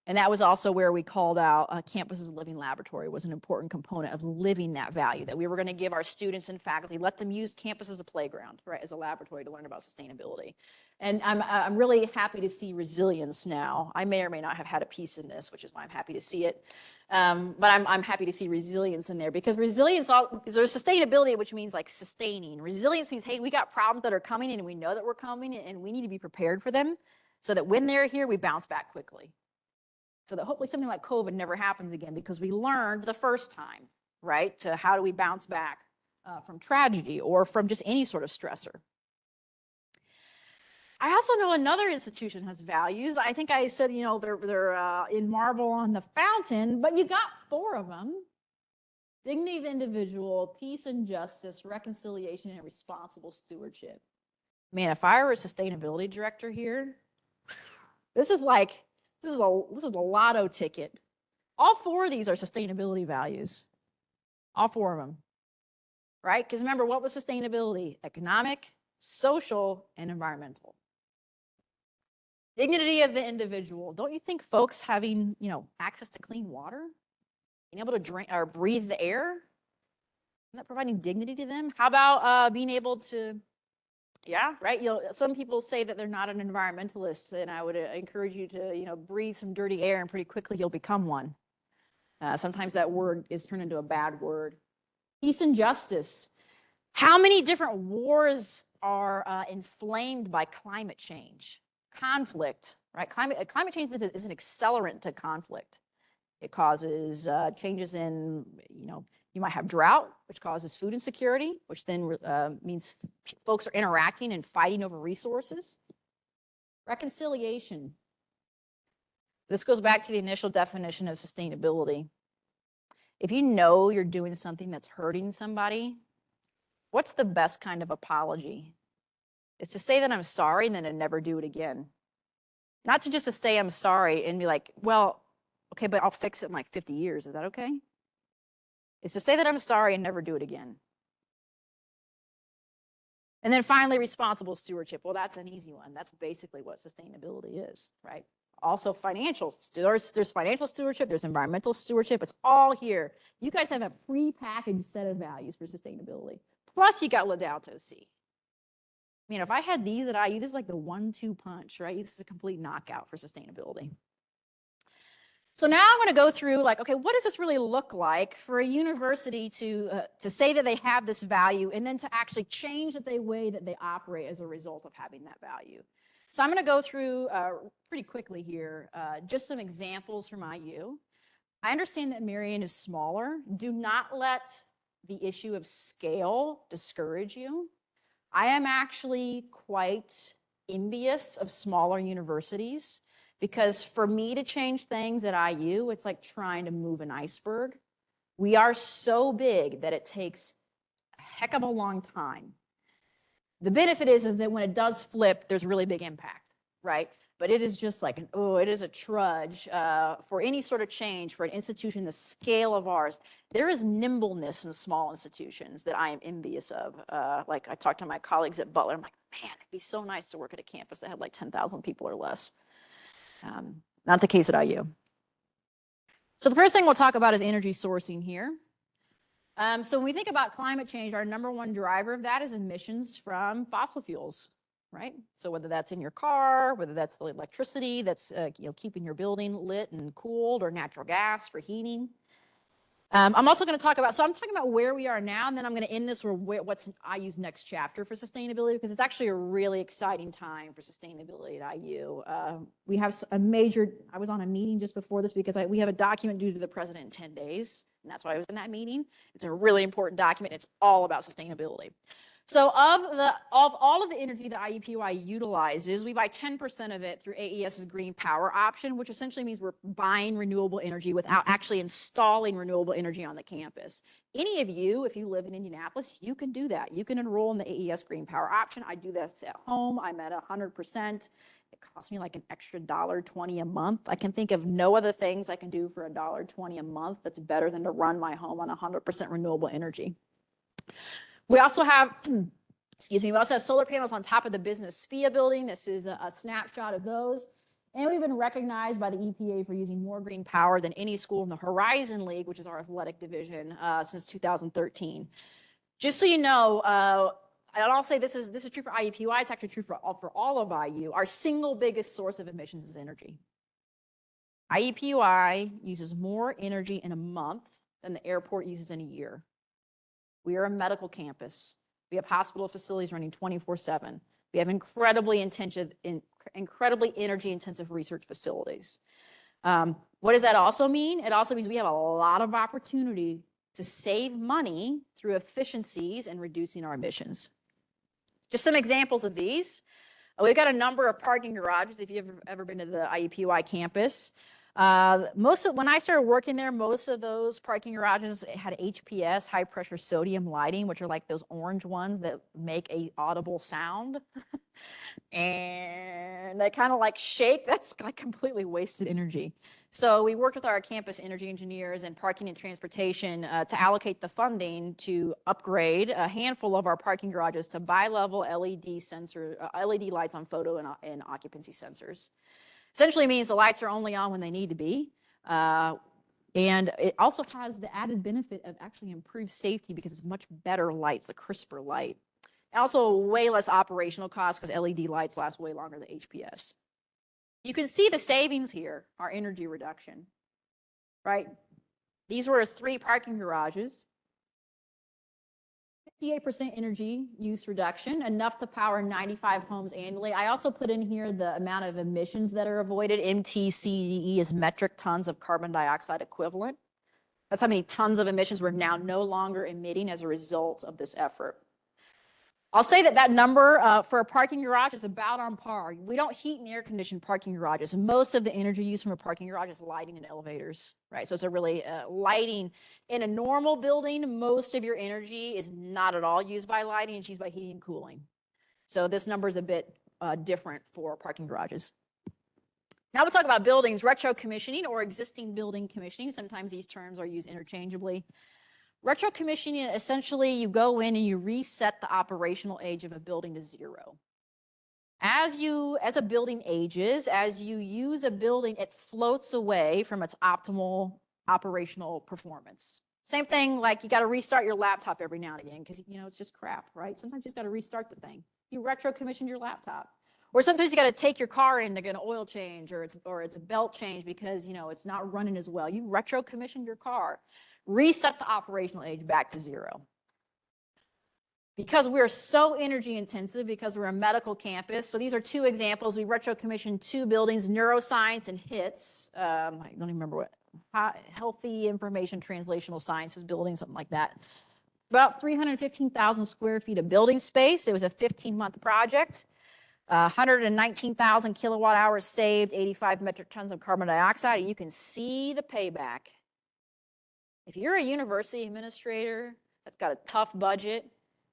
And that was also where we called out campus as a living laboratory was an important component of living that value, that we were going to give our students and faculty, let them use campus as a playground, right, as a laboratory to learn about sustainability. And I'm really happy to see resilience now. I may or may not have had a piece in this, which is why I'm happy to see it. But I'm happy to see resilience in there, because resilience, there's sustainability, which means like sustaining. Resilience means, hey, we got problems that are coming and we know that we're coming and we need to be prepared for them so that when they're here, we bounce back quickly. So that hopefully something like COVID never happens again, because we learned the first time, right? To how do we bounce back from tragedy or from just any sort of stressor. I also know another institution has values. I think I said, you know, they're in marble on the fountain, but you got 4 of them. Dignity of the individual, peace and justice, reconciliation, and responsible stewardship. Man, if I were a sustainability director here, this is a lotto ticket. All 4 of these are sustainability values. All 4 of them, right? Because remember, what was sustainability? Economic, social, and environmental. Dignity of the individual. Don't you think folks having, you know, access to clean water, being able to drink or breathe the air, isn't that providing dignity to them? How about being able to, yeah, right? You know, some people say that they're not an environmentalist, and I would encourage you to, you know, breathe some dirty air, and pretty quickly you'll become one. Sometimes that word is turned into a bad word. Peace and justice. How many different wars are inflamed by climate change? Conflict, right? Climate change is an accelerant to conflict. It causes changes in, you know, you might have drought, which causes food insecurity, which then means folks are interacting and fighting over resources. Reconciliation. This goes back to the initial definition of sustainability. If you know you're doing something that's hurting somebody, what's the best kind of apology? It's to say that I'm sorry and then to never do it again. Not to just to say I'm sorry and be like, well, okay, but I'll fix it in like 50 years. Is that okay? It's to say that I'm sorry and never do it again. And then finally, responsible stewardship. Well, that's an easy one. That's basically what sustainability is, right? Also financial. There's financial stewardship. There's environmental stewardship. It's all here. You guys have a pre-packaged set of values for sustainability. Plus, you got Laudato Si. I mean, if I had these at IU, this is like the 1-2 punch, right? This is a complete knockout for sustainability. So now I'm going to go through like, okay, what does this really look like for a university to say that they have this value and then to actually change the way that they operate as a result of having that value? So I'm going to go through pretty quickly here, just some examples from IU. I understand that Marian is smaller. Do not let the issue of scale discourage you. I am actually quite envious of smaller universities because for me to change things at IU, it's like trying to move an iceberg. We are so big that it takes a heck of a long time. The benefit is that when it does flip, there's really big impact, right? But it is just like, it is a trudge for any sort of change for an institution the scale of ours. There is nimbleness in small institutions that I am envious of. Like I talked to my colleagues at Butler, I'm like, man, it'd be so nice to work at a campus that had like 10,000 people or less. Not the case at IU. So the first thing we'll talk about is energy sourcing here. So when we think about climate change, our number one driver of that is emissions from fossil fuels. Right? So whether that's in your car, whether that's the electricity that's keeping your building lit and cooled, or natural gas for heating. I'm also going to talk about, so I'm talking about where we are now, and then I'm going to end this with what's IU's next chapter for sustainability, because it's actually a really exciting time for sustainability at IU. We have a major, I was on a meeting just before this because we have a document due to the president in 10 days, and that's why I was in that meeting. It's a really important document. It's all about sustainability. So of all of the energy that IUPUI utilizes, we buy 10% of it through AES's green power option, which essentially means we're buying renewable energy without actually installing renewable energy on the campus. Any of you, if you live in Indianapolis, you can do that. You can enroll in the AES green power option. I do this at home. I'm at 100%. It costs me like an extra $1.20 a month. I can think of no other things I can do for $1.20 a month that's better than to run my home on 100% renewable energy. We also have, we also have solar panels on top of the business SPIA building. This is a snapshot of those. And we've been recognized by the EPA for using more green power than any school in the Horizon League, which is our athletic division, since 2013. Just so you know, and I'll say this is true for IUPUI, it's actually true for all of IU. Our single biggest source of emissions is energy. IUPUI uses more energy in a month than the airport uses in a year. We are a medical campus. We have hospital facilities running 24/7. We have incredibly energy-intensive research facilities. What does that also mean? It also means we have a lot of opportunity to save money through efficiencies and reducing our emissions. Just some examples of these. We've got a number of parking garages if you've ever been to the IUPUI campus. When I started working there, most of those parking garages had HPS, high pressure sodium lighting, which are like those orange ones that make a audible sound. And they kind of like shake. That's like completely wasted energy. So we worked with our campus energy engineers and parking and transportation to allocate the funding to upgrade a handful of our parking garages to bi-level LED lights on photo and occupancy sensors. Essentially means the lights are only on when they need to be. And it also has the added benefit of actually improved safety because it's much better lights, a crisper light. And also way less operational costs because LED lights last way longer than HPS. You can see the savings here, our energy reduction, right? These were 3 parking garages. 58% energy use reduction, enough to power 95 homes annually. I also put in here the amount of emissions that are avoided. MTCDE is metric tons of carbon dioxide equivalent. That's how many tons of emissions we're now no longer emitting as a result of this effort. I'll say that number for a parking garage is about on par. We don't heat and air condition parking garages. Most of the energy used from a parking garage is lighting and elevators, right? So it's a really lighting. In a normal building, most of your energy is not at all used by lighting. It's used by heating and cooling. So this number is a bit different for parking garages. Now we'll talk about buildings, retro commissioning or existing building commissioning. Sometimes these terms are used interchangeably. Retro commissioning, essentially you go in and you reset the operational age of a building to 0. As a building ages, as you use a building, it floats away from its optimal operational performance. Same thing, like you got to restart your laptop every now and again because it's just crap, right? Sometimes you just got to restart the thing. You retro commissioned your laptop. Or sometimes you got to take your car in to get an oil change or it's a belt change because it's not running as well. You retro commissioned your car. Reset the operational age back to 0. Because we're so energy intensive, because we're a medical campus. So these are 2 examples. We retro commissioned 2 buildings, neuroscience and HITS. I don't even remember what, healthy information translational sciences building, something like that. About 315,000 square feet of building space. It was a 15-month project. 119,000 kilowatt hours saved, 85 metric tons of carbon dioxide. And you can see the payback. If you're a university administrator that's got a tough budget,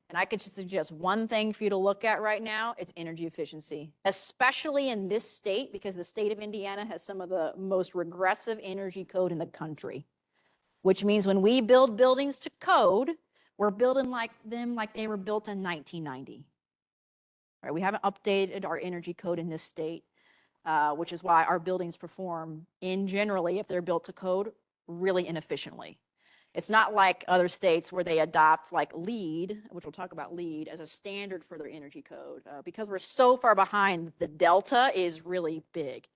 and I could just suggest one thing for you to look at right now, it's energy efficiency, especially in this state, because the state of Indiana has some of the most regressive energy code in the country, which means when we build buildings to code, we're building like they were built in 1990. Right? We haven't updated our energy code in this state, which is why our buildings perform generally, if they're built to code, really inefficiently. It's not like other states where they adopt like LEED, which we'll talk about LEED, as a standard for their energy code. Because we're so far behind, the delta is really big.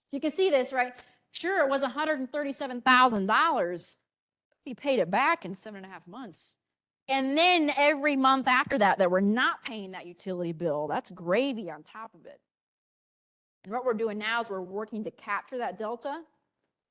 So you can see this, right? Sure, it was $137,000. We paid it back in 7.5 months. And then every month after that we're not paying that utility bill, that's gravy on top of it. And what we're doing now is we're working to capture that delta,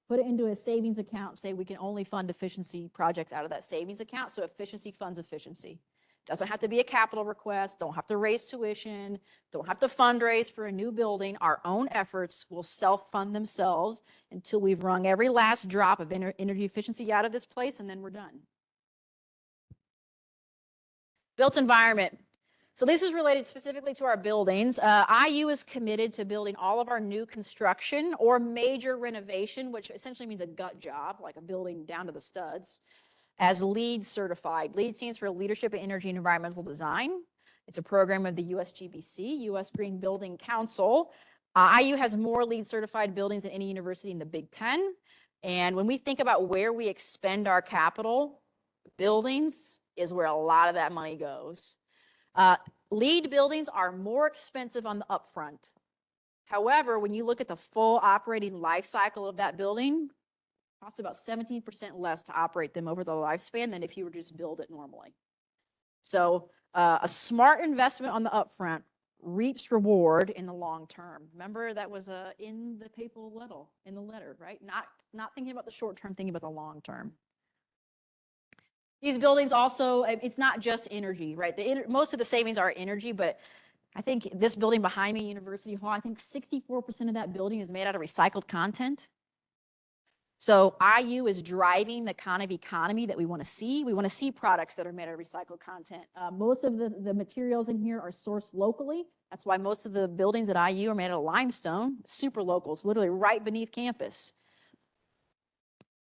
put it into a savings account, say we can only fund efficiency projects out of that savings account. So efficiency funds efficiency. Doesn't have to be a capital request, don't have to raise tuition, don't have to fundraise for a new building. Our own efforts will self-fund themselves until we've wrung every last drop of energy efficiency out of this place, and then we're done. Built environment. So this is related specifically to our buildings. IU is committed to building all of our new construction or major renovation, which essentially means a gut job, like a building down to the studs, as LEED certified. LEED stands for Leadership in Energy and Environmental Design. It's a program of the USGBC, U.S. Green Building Council. IU has more LEED certified buildings than any university in the Big Ten. And when we think about where we expend our capital, buildings is where a lot of that money goes. LEED buildings are more expensive on the upfront. However, when you look at the full operating life cycle of that building, it costs about 17% less to operate them over the lifespan than if you were to just build it normally. So a smart investment on the upfront reaps reward in the long term. Remember, that was in the papal letter, right? Not thinking about the short term, thinking about the long term. These buildings also, it's not just energy, right? Most of the savings are energy, but I think this building behind me, University Hall, I think 64% of that building is made out of recycled content. So IU is driving the kind of economy that we want to see. We want to see products that are made out of recycled content. Most of the materials in here are sourced locally. That's why most of the buildings at IU are made out of limestone, super local. It's literally right beneath campus.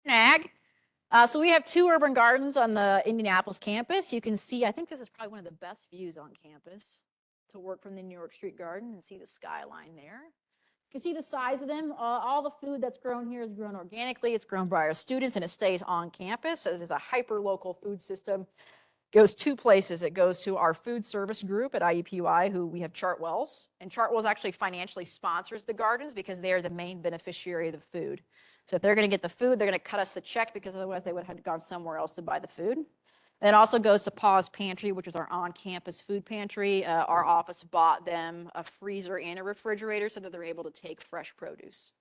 So we have 2 urban gardens on the Indianapolis campus. You can see, I think this is probably one of the best views on campus to work from the New York Street Garden and see the skyline there. You can see the size of them. All the food that's grown here is grown organically. It's grown by our students and it stays on campus. So it is a hyper-local food system. It goes 2 places. It goes to our food service group at IUPUI, who we have Chartwells. And Chartwells actually financially sponsors the gardens because they are the main beneficiary of the food. So if they're going to get the food, they're going to cut us the check because otherwise they would have gone somewhere else to buy the food. And it also goes to Paw's Pantry, which is our on-campus food pantry. Our office bought them a freezer and a refrigerator so that they're able to take fresh produce.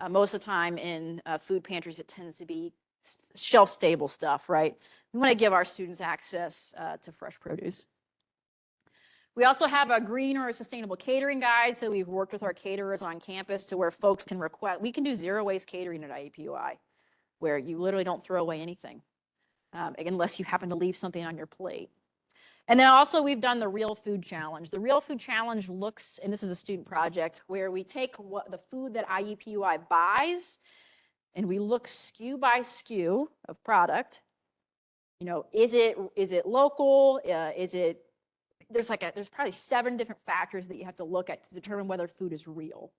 Most of the time in food pantries, it tends to be shelf-stable stuff, right? We want to give our students access to fresh produce. We also have a green or a sustainable catering guide. So we've worked with our caterers on campus to where folks can request. We can do zero-waste catering at IUPUI, where you literally don't throw away anything. Unless you happen to leave something on your plate. And then also we've done the Real Food Challenge. The Real Food Challenge looks, and this is a student project, where we take the food that IUPUI buys and we look SKU by SKU of product. You know, is it local? There's probably 7 different factors that you have to look at to determine whether food is real.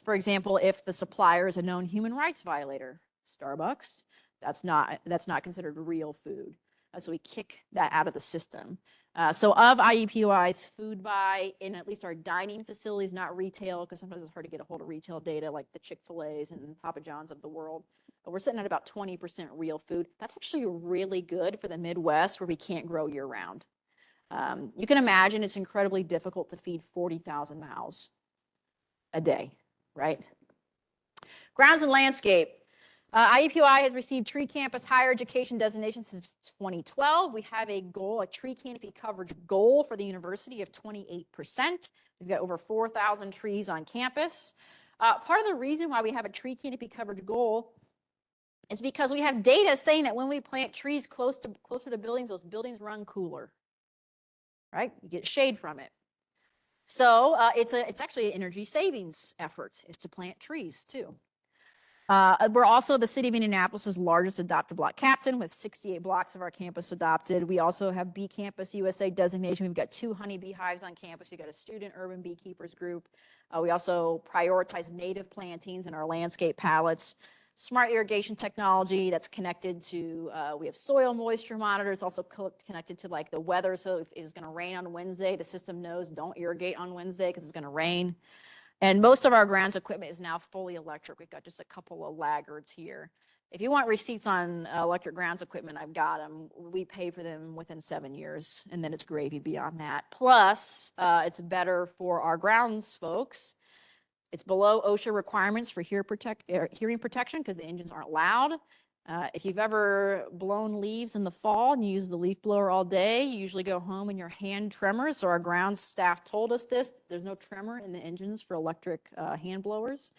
For example, if the supplier is a known human rights violator, Starbucks, that's not considered real food. So we kick that out of the system. So of IUPUI's food buy in at least our dining facilities, not retail, because sometimes it's hard to get a hold of retail data like the Chick-fil-A's and Papa John's of the world. But we're sitting at about 20% real food. That's actually really good for the Midwest where we can't grow year round. You can imagine it's incredibly difficult to feed 40,000 mouths a day, right? Grounds and landscape. IUPUI has received Tree Campus Higher Education designation since 2012. We have a tree canopy coverage goal for the university of 28%. We've got over 4,000 trees on campus. Part of the reason why we have a tree canopy coverage goal is because we have data saying that when we plant trees closer to buildings, those buildings run cooler, right? You get shade from it. So it's actually an energy savings effort is to plant trees too. We're also the city of Indianapolis's largest adopted block captain with 68 blocks of our campus adopted. We also have Bee Campus USA designation. We've got 2 honeybee hives on campus. We've got a student urban beekeepers group. We also prioritize native plantings in our landscape palettes. Smart irrigation technology that's connected to, we have soil moisture monitors, also connected to like the weather. So if it's going to rain on Wednesday, the system knows don't irrigate on Wednesday because it's going to rain. And most of our grounds equipment is now fully electric. We've got just a couple of laggards here. If you want receipts on electric grounds equipment, I've got them. We pay for them within 7 years, and then it's gravy beyond that. Plus, it's better for our grounds folks. It's below OSHA requirements for hearing protection because the engines aren't loud. If you've ever blown leaves in the fall and you use the leaf blower all day, you usually go home and your hand tremors. So our grounds staff told us this. There's no tremor in the engines for electric hand blowers.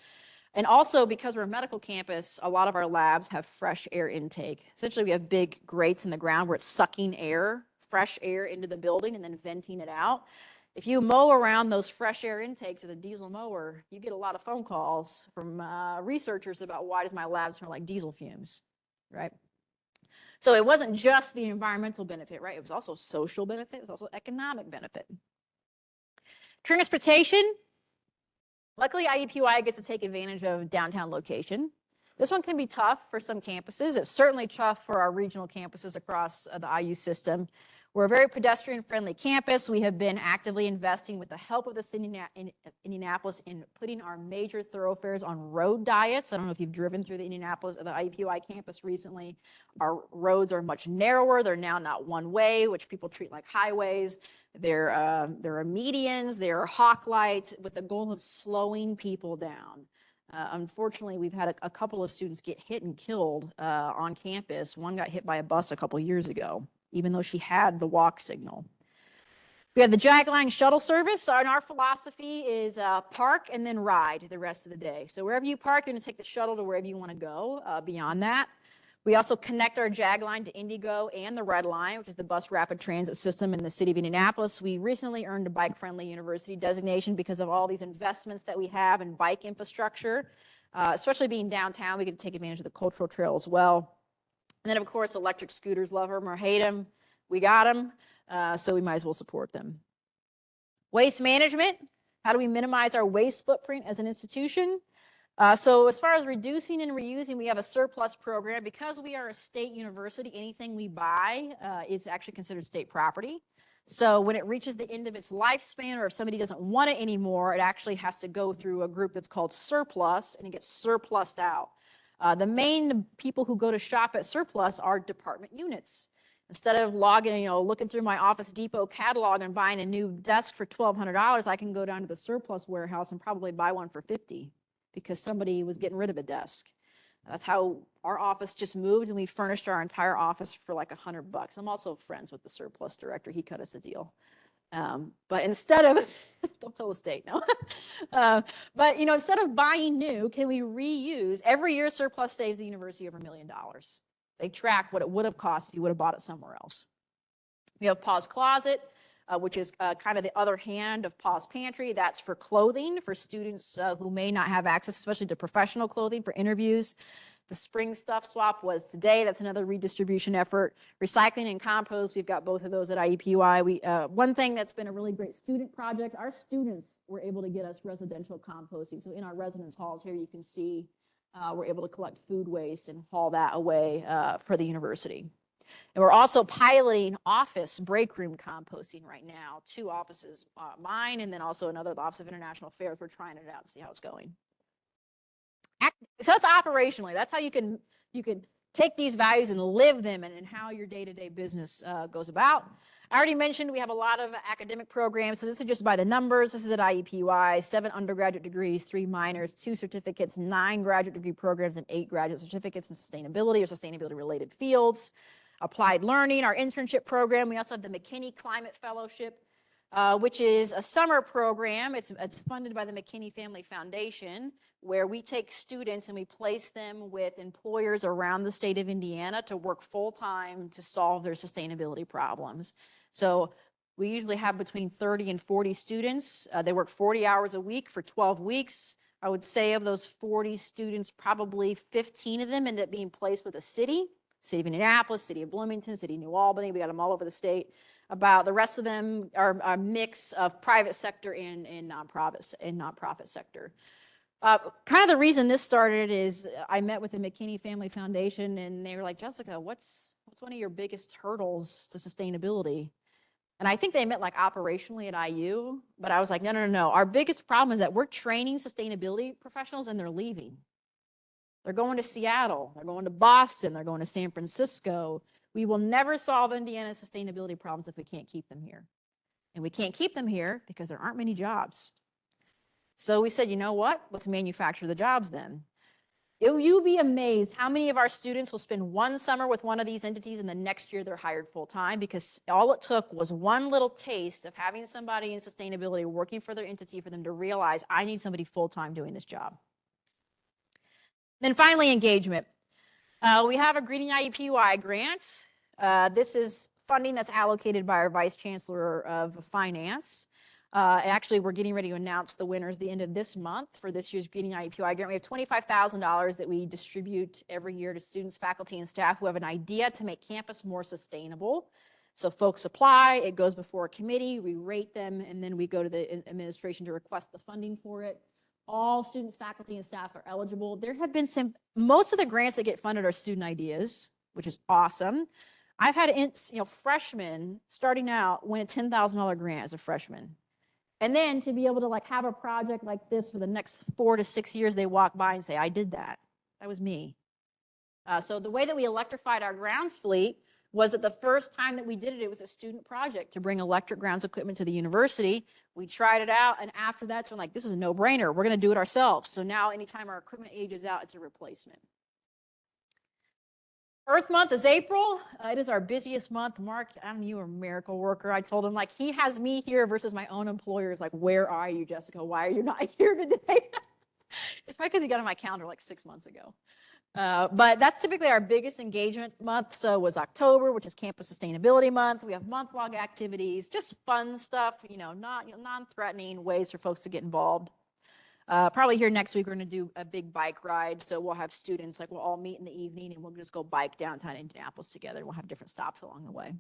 And also because we're a medical campus, a lot of our labs have fresh air intake. Essentially, we have big grates in the ground where it's sucking air, fresh air into the building and then venting it out. If you mow around those fresh air intakes with a diesel mower, you get a lot of phone calls from researchers about why does my lab smell like diesel fumes, right? So it wasn't just the environmental benefit, right? It was also social benefit. It was also economic benefit. Transportation. Luckily, IUPUI gets to take advantage of downtown location. This one can be tough for some campuses. It's certainly tough for our regional campuses across the IU system. We're a very pedestrian-friendly campus. We have been actively investing with the help of the city in Indianapolis in putting our major thoroughfares on road diets. I don't know if you've driven through the IUPUI campus recently. Our roads are much narrower. They're now not one way, which people treat like highways. There are medians, there are hawk lights with the goal of slowing people down. Unfortunately, we've had a couple of students get hit and killed on campus. One got hit by a bus a couple years ago, even though she had the walk signal. We have the Jag Line shuttle service, and our philosophy is park and then ride the rest of the day. So wherever you park, you're going to take the shuttle to wherever you want to go beyond that. We also connect our Jag Line to Indigo and the Red Line, which is the bus rapid transit system in the city of Indianapolis. We recently earned a bike-friendly university designation because of all these investments that we have in bike infrastructure, especially being downtown. We get to take advantage of the cultural trail as well. And then, of course, electric scooters, love them or hate them, we got them, so we might as well support them. Waste management, how do we minimize our waste footprint as an institution? So as far as reducing and reusing, we have a surplus program. Because we are a state university, anything we buy is actually considered state property. So when it reaches the end of its lifespan, or if somebody doesn't want it anymore, it actually has to go through a group that's called surplus, and it gets surplused out. The main people who go to shop at surplus are department units. Instead of logging, looking through my Office Depot catalog and buying a new desk for $1,200, I can go down to the surplus warehouse and probably buy one for $50 because somebody was getting rid of a desk. That's how our office just moved, and we furnished our entire office for like $100. I'm also friends with the surplus director. He cut us a deal. But instead of, don't tell the state, no. But instead of buying new, can we reuse? Every year surplus saves the university over $1 million. They track what it would have cost if you would have bought it somewhere else. We have Pause Closet, which is kind of the other hand of Pause Pantry. That's for clothing for students who may not have access, especially to professional clothing for interviews. The spring stuff swap was today. That's another redistribution effort. Recycling and compost, we've got both of those at IEPUI. One thing that's been a really great student project, our students were able to get us residential composting. So in our residence halls here, you can see we're able to collect food waste and haul that away for the university. And we're also piloting office break room composting right now. 2 offices, mine and then also another, the Office of International Affairs. We're trying it out to see how it's going. So that's operationally. That's how you can take these values and live them and how your day-to-day business goes about. I already mentioned we have a lot of academic programs. So this is just by the numbers. This is at IEPUI, 7 undergraduate degrees, 3 minors, 2 certificates, 9 graduate degree programs, and 8 graduate certificates in sustainability or sustainability-related fields. Applied learning, our internship program. We also have the McKinney Climate Fellowship, which is a summer program. It's funded by the McKinney Family Foundation, where we take students and we place them with employers around the state of Indiana to work full-time to solve their sustainability problems. So we usually have between 30 and 40 students. They work 40 hours a week for 12 weeks. I would say of those 40 students, probably 15 of them end up being placed with a city of Indianapolis, city of Bloomington, city of New Albany. We got them all over the state. About the rest of them are a mix of private sector and nonprofit sector. Kind of the reason this started is I met with the McKinney Family Foundation, and they were like, Jessica, what's one of your biggest hurdles to sustainability? And I think they meant like operationally at IU, but I was like, no. Our biggest problem is that we're training sustainability professionals and they're leaving. They're going to Seattle, they're going to Boston, they're going to San Francisco. We will never solve Indiana's sustainability problems if we can't keep them here. And we can't keep them here because there aren't many jobs. So we said, you know what? Let's manufacture the jobs then. You'll be amazed how many of our students will spend one summer with one of these entities and the next year they're hired full time, because all it took was one little taste of having somebody in sustainability working for their entity for them to realize, I need somebody full time doing this job. Then finally, engagement. We have a Greening IEPUI grant. This is funding that's allocated by our Vice Chancellor of Finance. Actually, we're getting ready to announce the winners the end of this month for this year's Greening IEPUI grant. We have $25,000 that we distribute every year to students, faculty, and staff who have an idea to make campus more sustainable. So folks apply, it goes before a committee, we rate them, and then we go to the administration to request the funding for it. All students, faculty, and staff are eligible. There have been most of the grants that get funded are student ideas, which is awesome. I've had freshmen starting out win a $10,000 grant as a freshman. And then to be able to have a project like this for the next 4 to 6 years, they walk by and say, I did that. That was me. So the way that we electrified our grounds fleet, was that the first time that we did it, it was a student project to bring electric grounds equipment to the university. We tried it out, and after that, we're like, this is a no-brainer. We're going to do it ourselves. So now anytime our equipment ages out, it's a replacement. Earth Month is April. It is our busiest month. Mark, I don't know, you are a miracle worker. I told him, like, he has me here versus my own employers. Like, where are you, Jessica? Why are you not here today? It's probably because he got on my calendar like 6 months ago. But that's typically our biggest engagement month. So was October, which is Campus Sustainability Month. We have month-long activities, just fun stuff, non-threatening ways for folks to get involved. Probably here next week, we're going to do a big bike ride. So we'll have students, like we'll all meet in the evening and we'll just go bike downtown Indianapolis together. We'll have different stops along the way.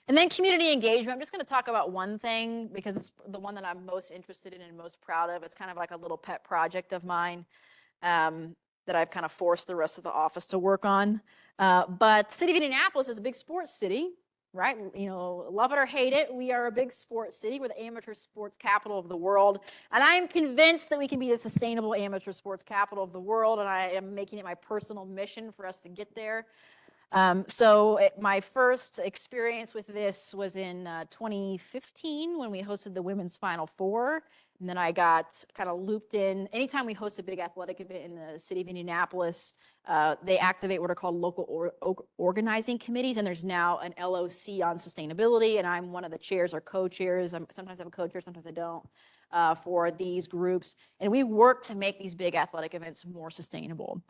And then community engagement. I'm just going to talk about one thing because it's the one that I'm most interested in and most proud of. It's kind of like a little pet project of mine that I've kind of forced the rest of the office to work on. But City of Indianapolis is a big sports city, right? Love it or hate it, we are a big sports city. We're the amateur sports capital of the world. And I am convinced that we can be the sustainable amateur sports capital of the world. And I am making it my personal mission for us to get there. My first experience with this was in 2015 when we hosted the Women's Final Four. And then I got kind of looped in. Anytime we host a big athletic event in the city of Indianapolis, they activate what are called local organizing committees. And there's now an LOC on sustainability. And I'm one of the chairs or co-chairs. Sometimes I'm a co-chair, sometimes I don't, for these groups. And we work to make these big athletic events more sustainable.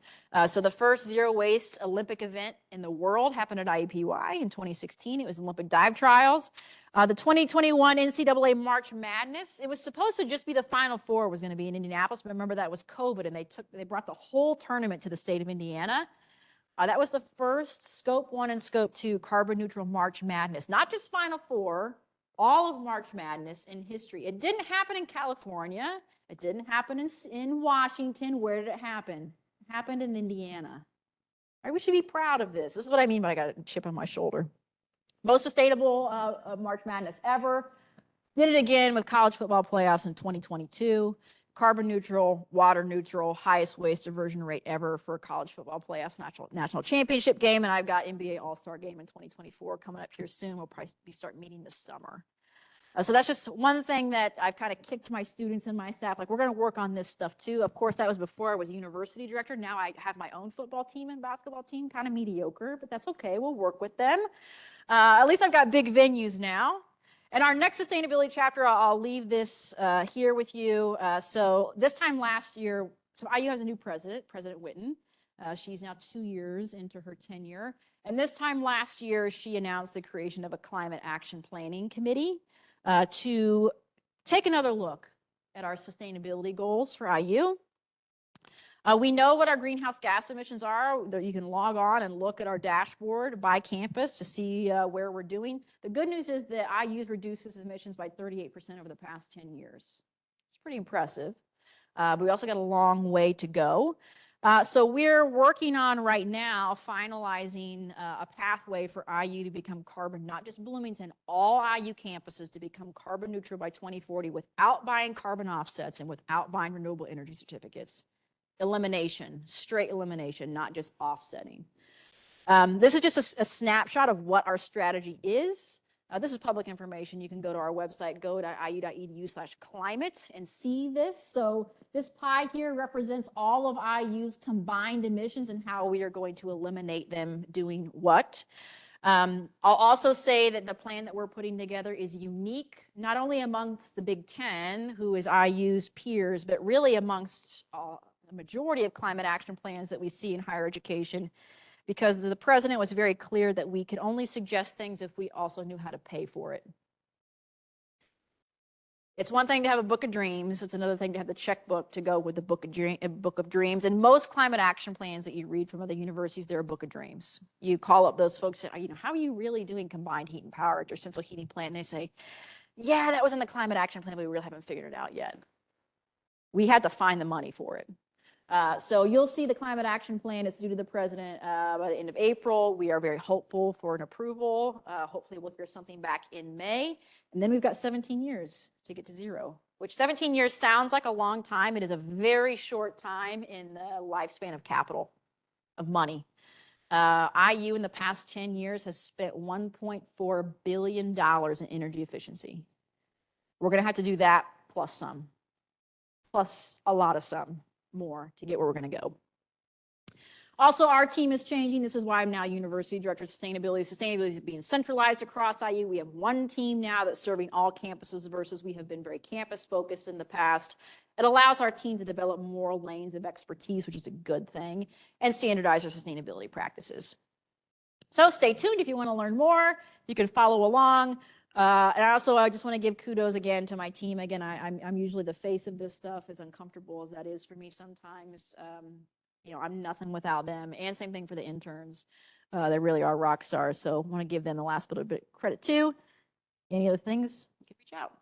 So the first zero waste Olympic event in the world happened at IUPUI in 2016. It was Olympic dive trials. The 2021 NCAA March Madness, it was supposed to just be the Final Four was going to be in Indianapolis, but remember that was COVID, and they brought the whole tournament to the state of Indiana. That was the first Scope 1 and Scope 2 carbon neutral March Madness, not just Final Four, all of March Madness in history. It didn't happen in California. It didn't happen in Washington. Where did it happen? It happened in Indiana. All right, we should be proud of this. This is what I mean by I got a chip on my shoulder. Most sustainable March Madness ever. Did it again with college football playoffs in 2022. Carbon neutral, water neutral, highest waste diversion rate ever for college football playoffs, national championship game. And I've got NBA All-Star game in 2024 coming up here soon. We'll probably start meeting this summer. So that's just one thing that I've kind of kicked my students and my staff. Like, we're going to work on this stuff too. Of course, that was before I was university director. Now I have my own football team and basketball team, kind of mediocre, but that's okay. We'll work with them. At least I've got big venues now. And our next sustainability chapter, I'll leave this here with you. So this time last year, so IU has a new president, President Witten. She's now 2 years into her tenure. And this time last year, she announced the creation of a climate action planning committee to take another look at our sustainability goals for IU. We know what our greenhouse gas emissions are. You can log on and look at our dashboard by campus to see where we're doing. The good news is that IU's reduced its emissions by 38% over the past 10 years. It's pretty impressive. But we also got a long way to go. So we're working on right now finalizing a pathway for IU to become carbon, not just Bloomington, all IU campuses to become carbon neutral by 2040 without buying carbon offsets and without buying renewable energy certificates. Elimination, straight elimination, not just offsetting. This is just a snapshot of what our strategy is. This is public information. You can go to our website, go.iu.edu/climate and see this. So this pie here represents all of IU's combined emissions and how we are going to eliminate them doing what. I'll also say that the plan that we're putting together is unique, not only amongst the Big Ten, who is IU's peers, but really amongst the majority of climate action plans that we see in higher education, because the president was very clear that we could only suggest things if we also knew how to pay for it. It's one thing to have a book of dreams. It's another thing to have the checkbook to go with the book of dreams. And most climate action plans that you read from other universities, they're a book of dreams. You call up those folks and say, how are you really doing combined heat and power at your central heating plant? And they say, yeah, that was in the climate action plan, but we really haven't figured it out yet. We had to find the money for it. So you'll see the climate action plan. It's due to the president by the end of April. We are very hopeful for an approval. Hopefully we'll hear something back in May. And then we've got 17 years to get to zero, which 17 years sounds like a long time. It is a very short time in the lifespan of capital, of money. IU in the past 10 years has spent $1.4 billion in energy efficiency. We're going to have to do that plus some, plus a lot of some more to get where we're going to go. Also, our team is changing. This is why I'm now University Director of Sustainability. Sustainability is being centralized across IU. We have one team now that's serving all campuses versus we have been very campus focused in the past. It allows our team to develop more lanes of expertise, which is a good thing, and standardize our sustainability practices. So stay tuned if you want to learn more. You can follow along. And I just want to give kudos again to my team. Again, I'm usually the face of this stuff, as uncomfortable as that is for me sometimes. You know, I'm nothing without them. And same thing for the interns. They really are rock stars. So I want to give them the last bit of credit too. Any other things, you can reach out.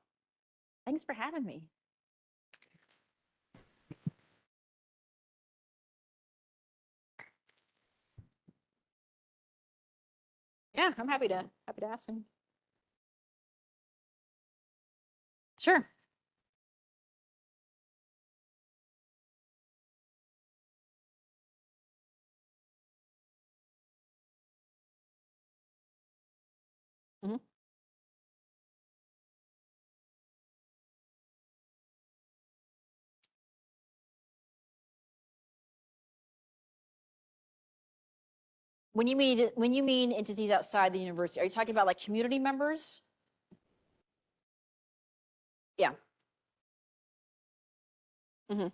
Thanks for having me. Yeah, I'm happy to ask them. Sure. Mm-hmm. When you mean entities outside the university, are you talking about like community members? Yeah. Mm-hmm.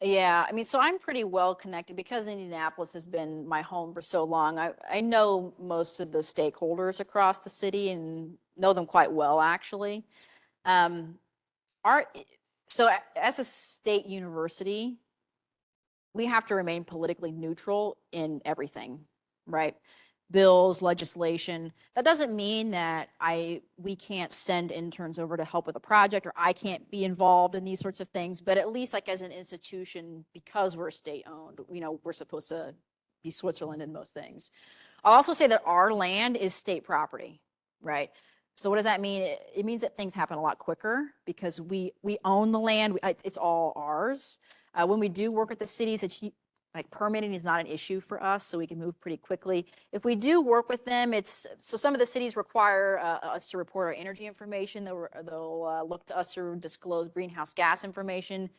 Yeah, I mean, so I'm pretty well connected because Indianapolis has been my home for so long. I know most of the stakeholders across the city and know them quite well, actually. So as a state university, we have to remain politically neutral in everything, right? Bills, legislation. That doesn't mean that we can't send interns over to help with a project, or I can't be involved in these sorts of things, but at least like as an institution, because we're state owned, you know, we're supposed to be Switzerland in most things. I'll also say that our land is state property, right? So what does that mean? It means that things happen a lot quicker because we own the land. It's all ours. When we do work with the cities, like permitting is not an issue for us, so we can move pretty quickly. If we do work with them, so some of the cities require us to report our energy information. They'll look to us to disclose greenhouse gas information.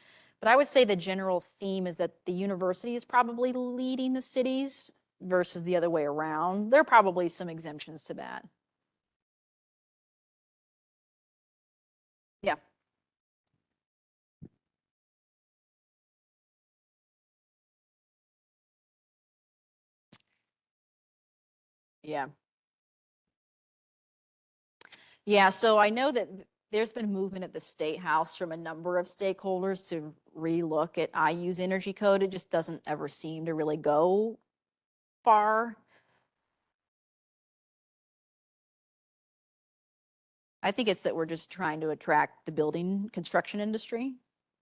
But I would say the general theme is that the university is probably leading the cities versus the other way around. There are probably some exemptions to that. Yeah. Yeah. Yeah, so I know that there's been movement at the State House from a number of stakeholders to relook at IU's energy code. It just doesn't ever seem to really go far. I think it's that we're just trying to attract the building construction industry,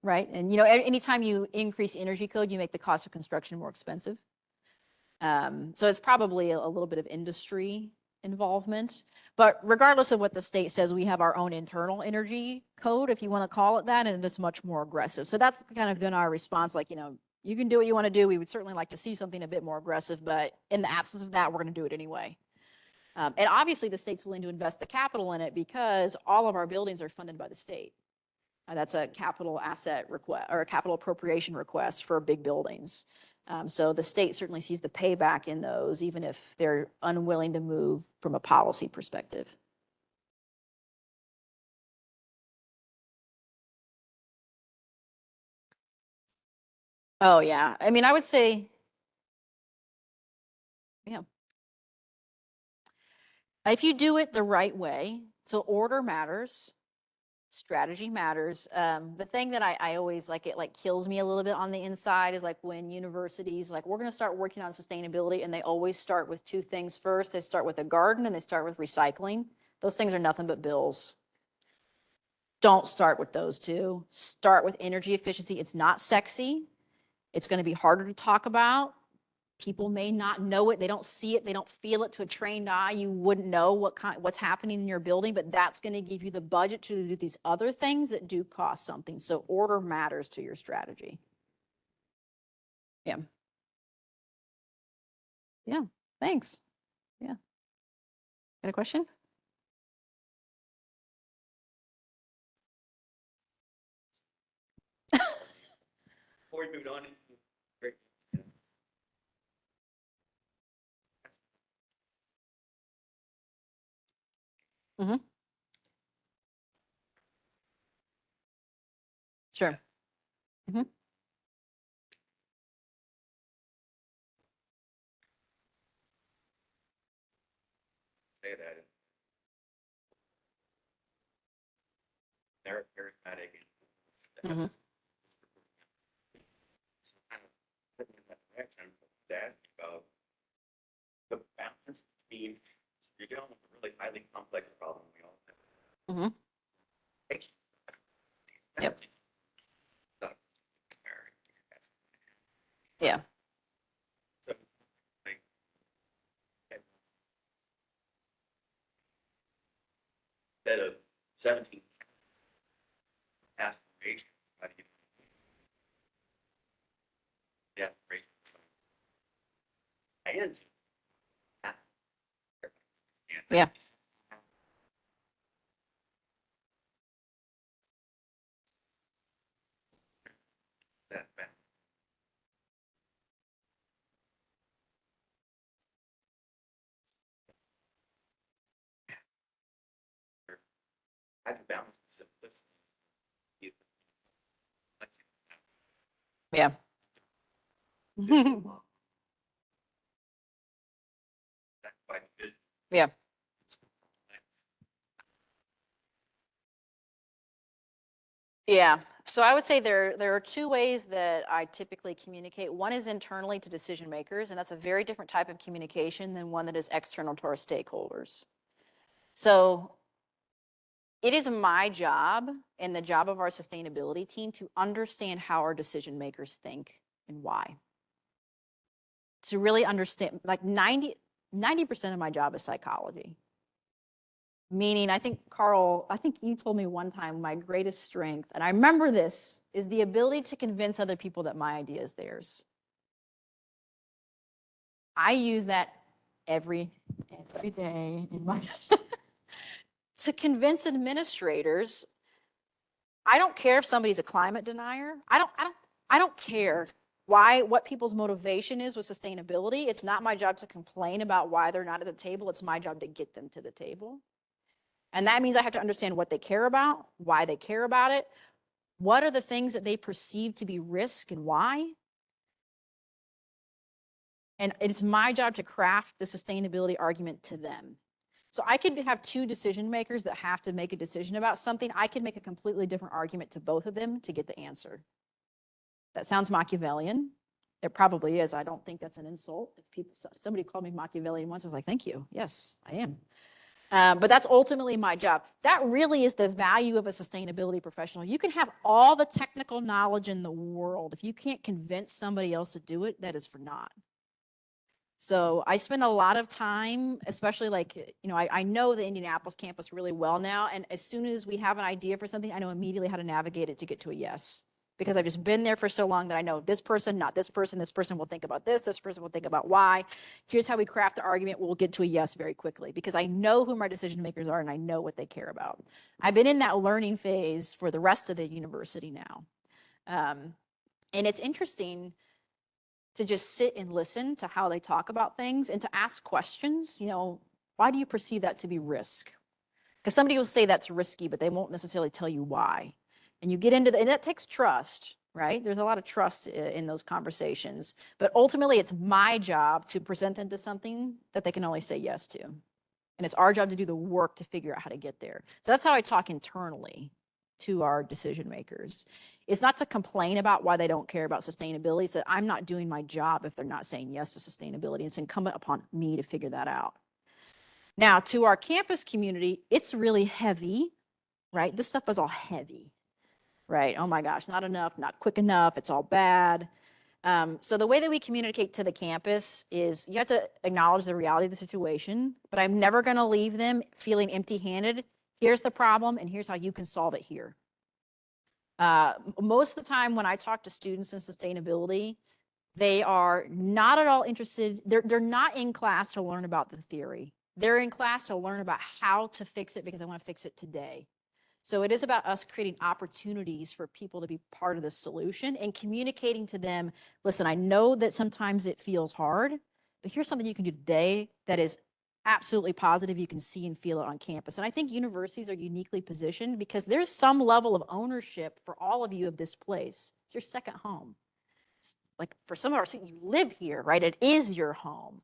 right? And you know, anytime you increase energy code, you make the cost of construction more expensive. So it's probably a little bit of industry involvement. But regardless of what the state says, we have our own internal energy code, if you want to call it that, and it's much more aggressive. So that's kind of been our response, like, you know, you can do what you want to do. We would certainly like to see something a bit more aggressive, but in the absence of that, we're going to do it anyway. And obviously the state's willing to invest the capital in it because all of our buildings are funded by the state. That's a capital asset request or a capital appropriation request for big buildings. So the state certainly sees the payback in those, even if they're unwilling to move from a policy perspective. Oh, yeah. I mean, I would say, yeah. If you do it the right way, so order matters, strategy matters. The thing that I always like, it like kills me a little bit on the inside is like when universities like, we're going to start working on sustainability, and they always start with two things first. They start with a garden and they start with recycling. Those things are nothing but bills. Don't start with those two. Start with energy efficiency. It's not sexy. It's going to be harder to talk about, People may not know it. They don't see it. They don't feel it to a trained eye. You wouldn't know what's happening in your building, but that's going to give you the budget to do these other things that do cost something. So order matters to your strategy. Yeah. Yeah. Thanks. Yeah. Got a question? Before we moved on, great. Sure. Say that they're charismatic and Mhm. it's kind of putting in that direction to ask you about the balance between you're dealing with a really highly complex problem we all have. Mhm. Yep. Yeah. So, like, instead of 17 aspirations, how do you the aspirations and Yeah. that balance. How do you balance the simplicity? Yeah. Yeah. Yeah. So I would say there are two ways that I typically communicate. One is internally to decision makers, and that's a very different type of communication than one that is external to our stakeholders. So it is my job and the job of our sustainability team to understand how our decision makers think and why. To really understand, like 90% of my job is psychology. Meaning, I think, Carl, I think you told me one time my greatest strength, and I remember this, is the ability to convince other people that my idea is theirs. I use that every day in my to convince administrators. I don't care if somebody's a climate denier. I don't care what people's motivation is with sustainability. It's not my job to complain about why they're not at the table. It's my job to get them to the table. And that means I have to understand what they care about, why they care about it, what are the things that they perceive to be risk and why. And it's my job to craft the sustainability argument to them. So I could have two decision makers that have to make a decision about something. I could make a completely different argument to both of them to get the answer. That sounds Machiavellian. It probably is. I don't think that's an insult. If somebody called me Machiavellian once, I was like, thank you. Yes, I am. But that's ultimately my job. That really is the value of a sustainability professional. You can have all the technical knowledge in the world. If you can't convince somebody else to do it, that is for naught. So I spend a lot of time, especially I know the Indianapolis campus really well now. And as soon as we have an idea for something, I know immediately how to navigate it to get to a yes. Because I've just been there for so long that I know this person, not this person will think about this person will think about why. Here's how we craft the argument. We'll get to a yes very quickly because I know who my decision makers are and I know what they care about. I've been in that learning phase for the rest of the university now. And it's interesting to just sit and listen to how they talk about things and to ask questions. Why do you perceive that to be risk? Because somebody will say that's risky, but they won't necessarily tell you why. And you get into and that takes trust, right? There's a lot of trust in those conversations. But ultimately, it's my job to present them to something that they can only say yes to. And it's our job to do the work to figure out how to get there. So that's how I talk internally to our decision makers. It's not to complain about why they don't care about sustainability. It's that I'm not doing my job if they're not saying yes to sustainability. It's incumbent upon me to figure that out. Now, to our campus community, it's really heavy, right? This stuff is all heavy. Right? Oh my gosh, not enough, not quick enough, it's all bad. So the way that we communicate to the campus is you have to acknowledge the reality of the situation, but I'm never going to leave them feeling empty-handed. Here's the problem, and here's how you can solve it here. Most of the time when I talk to students in sustainability, they are not at all interested. They're not in class to learn about the theory. They're in class to learn about how to fix it because I want to fix it today. So it is about us creating opportunities for people to be part of the solution and communicating to them, listen, I know that sometimes it feels hard, but here's something you can do today that is absolutely positive. You can see and feel it on campus. And I think universities are uniquely positioned because there's some level of ownership for all of you of this place. It's your second home. It's like for some of our students, you live here, right? It is your home.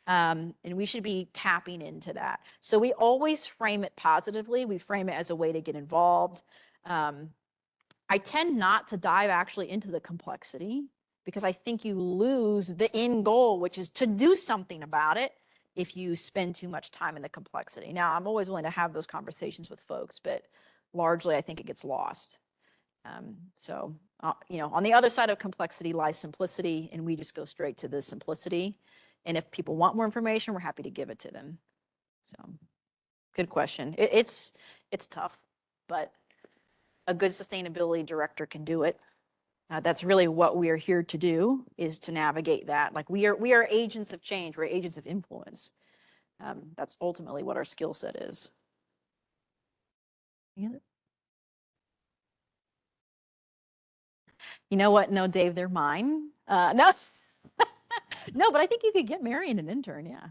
And we should be tapping into that. So we always frame it positively. We frame it as a way to get involved. I tend not to dive actually into the complexity because I think you lose the end goal, which is to do something about it if you spend too much time in the complexity. Now, I'm always willing to have those conversations with folks, but largely I think it gets lost. You know, on the other side of complexity lies simplicity, and we just go straight to the simplicity. And if people want more information, we're happy to give it to them. So good question. It's tough, but a good sustainability director can do it. That's really what we are here to do, is to navigate that. Like we are agents of change. We're agents of influence. That's ultimately what our skill set is. Yeah. You know what? No, Dave, they're mine. No, no, but I think you could get Marian an intern. Yeah.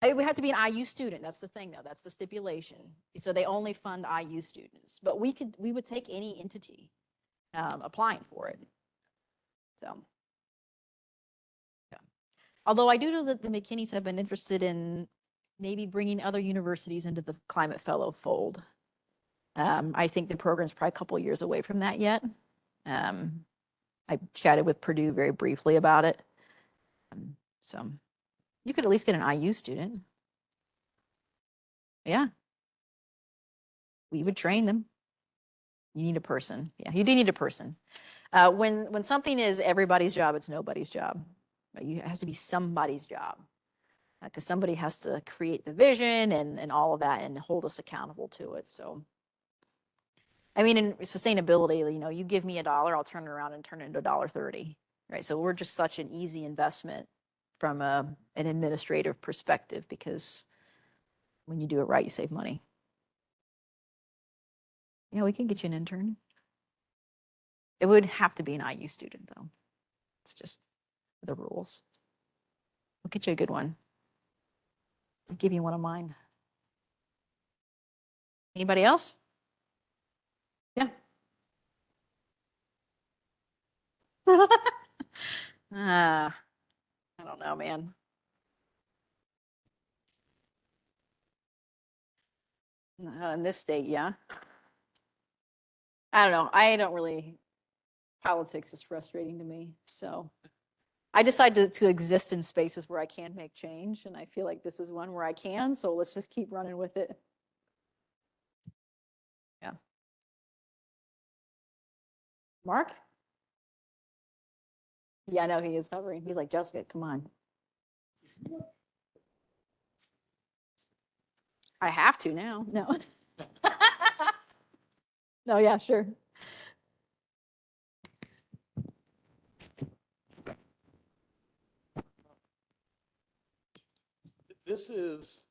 It would have to be an IU student. That's the thing, though. That's the stipulation. So they only fund IU students, but we would take any entity applying for it. So, yeah. Although I do know that the McKinneys have been interested in maybe bringing other universities into the Climate Fellow fold. I think the program's probably a couple of years away from that yet. I chatted with Purdue very briefly about it. So you could at least get an IU student. Yeah. We would train them. You need a person. Yeah, you do need a person. When something is everybody's job, it's nobody's job. Right? It has to be somebody's job because somebody has to create the vision and all of that and hold us accountable to it. So, I mean, in sustainability, you know, you give me $1, I'll turn it around and turn it into $1.30, right? So we're just such an easy investment from an administrative perspective because when you do it right, you save money. Yeah, we can get you an intern. It would have to be an IU student, though. It's just the rules. We'll get you a good one. I'll give you one of mine. Anybody else? Yeah. I don't know, man. In this state, yeah. I don't know. I don't really, politics is frustrating to me. So I decided to exist in spaces where I can make change. And I feel like this is one where I can. So let's just keep running with it. Yeah. Mark? Yeah, I know he is hovering. He's like, Jessica, come on. I have to now. No. No, yeah, sure. This is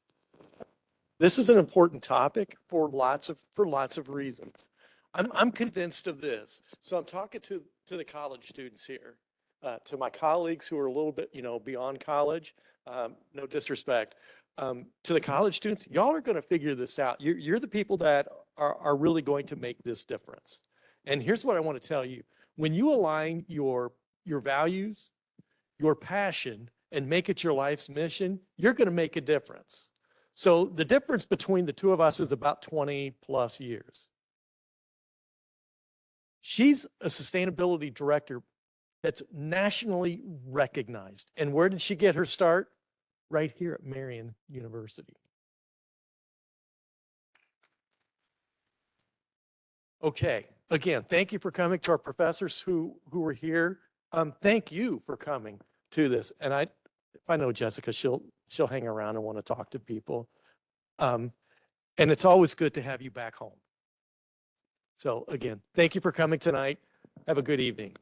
an important topic for lots of reasons. I'm convinced of this. So I'm talking to the college students here, to my colleagues who are a little bit, you know, beyond college. No disrespect. To the college students, y'all are going to figure this out. You're the people that are really going to make this difference. And here's what I want to tell you. When you align your values, your passion, and make it your life's mission, you're going to make a difference. So the difference between the two of us is about 20 plus years. She's a sustainability director that's nationally recognized. And where did she get her start? Right here at Marian University. Okay, again, thank you for coming, to our professors who were here. Thank you for coming to this. And if I know Jessica, she'll hang around and want to talk to people. And it's always good to have you back home. So again, thank you for coming tonight. Have a good evening.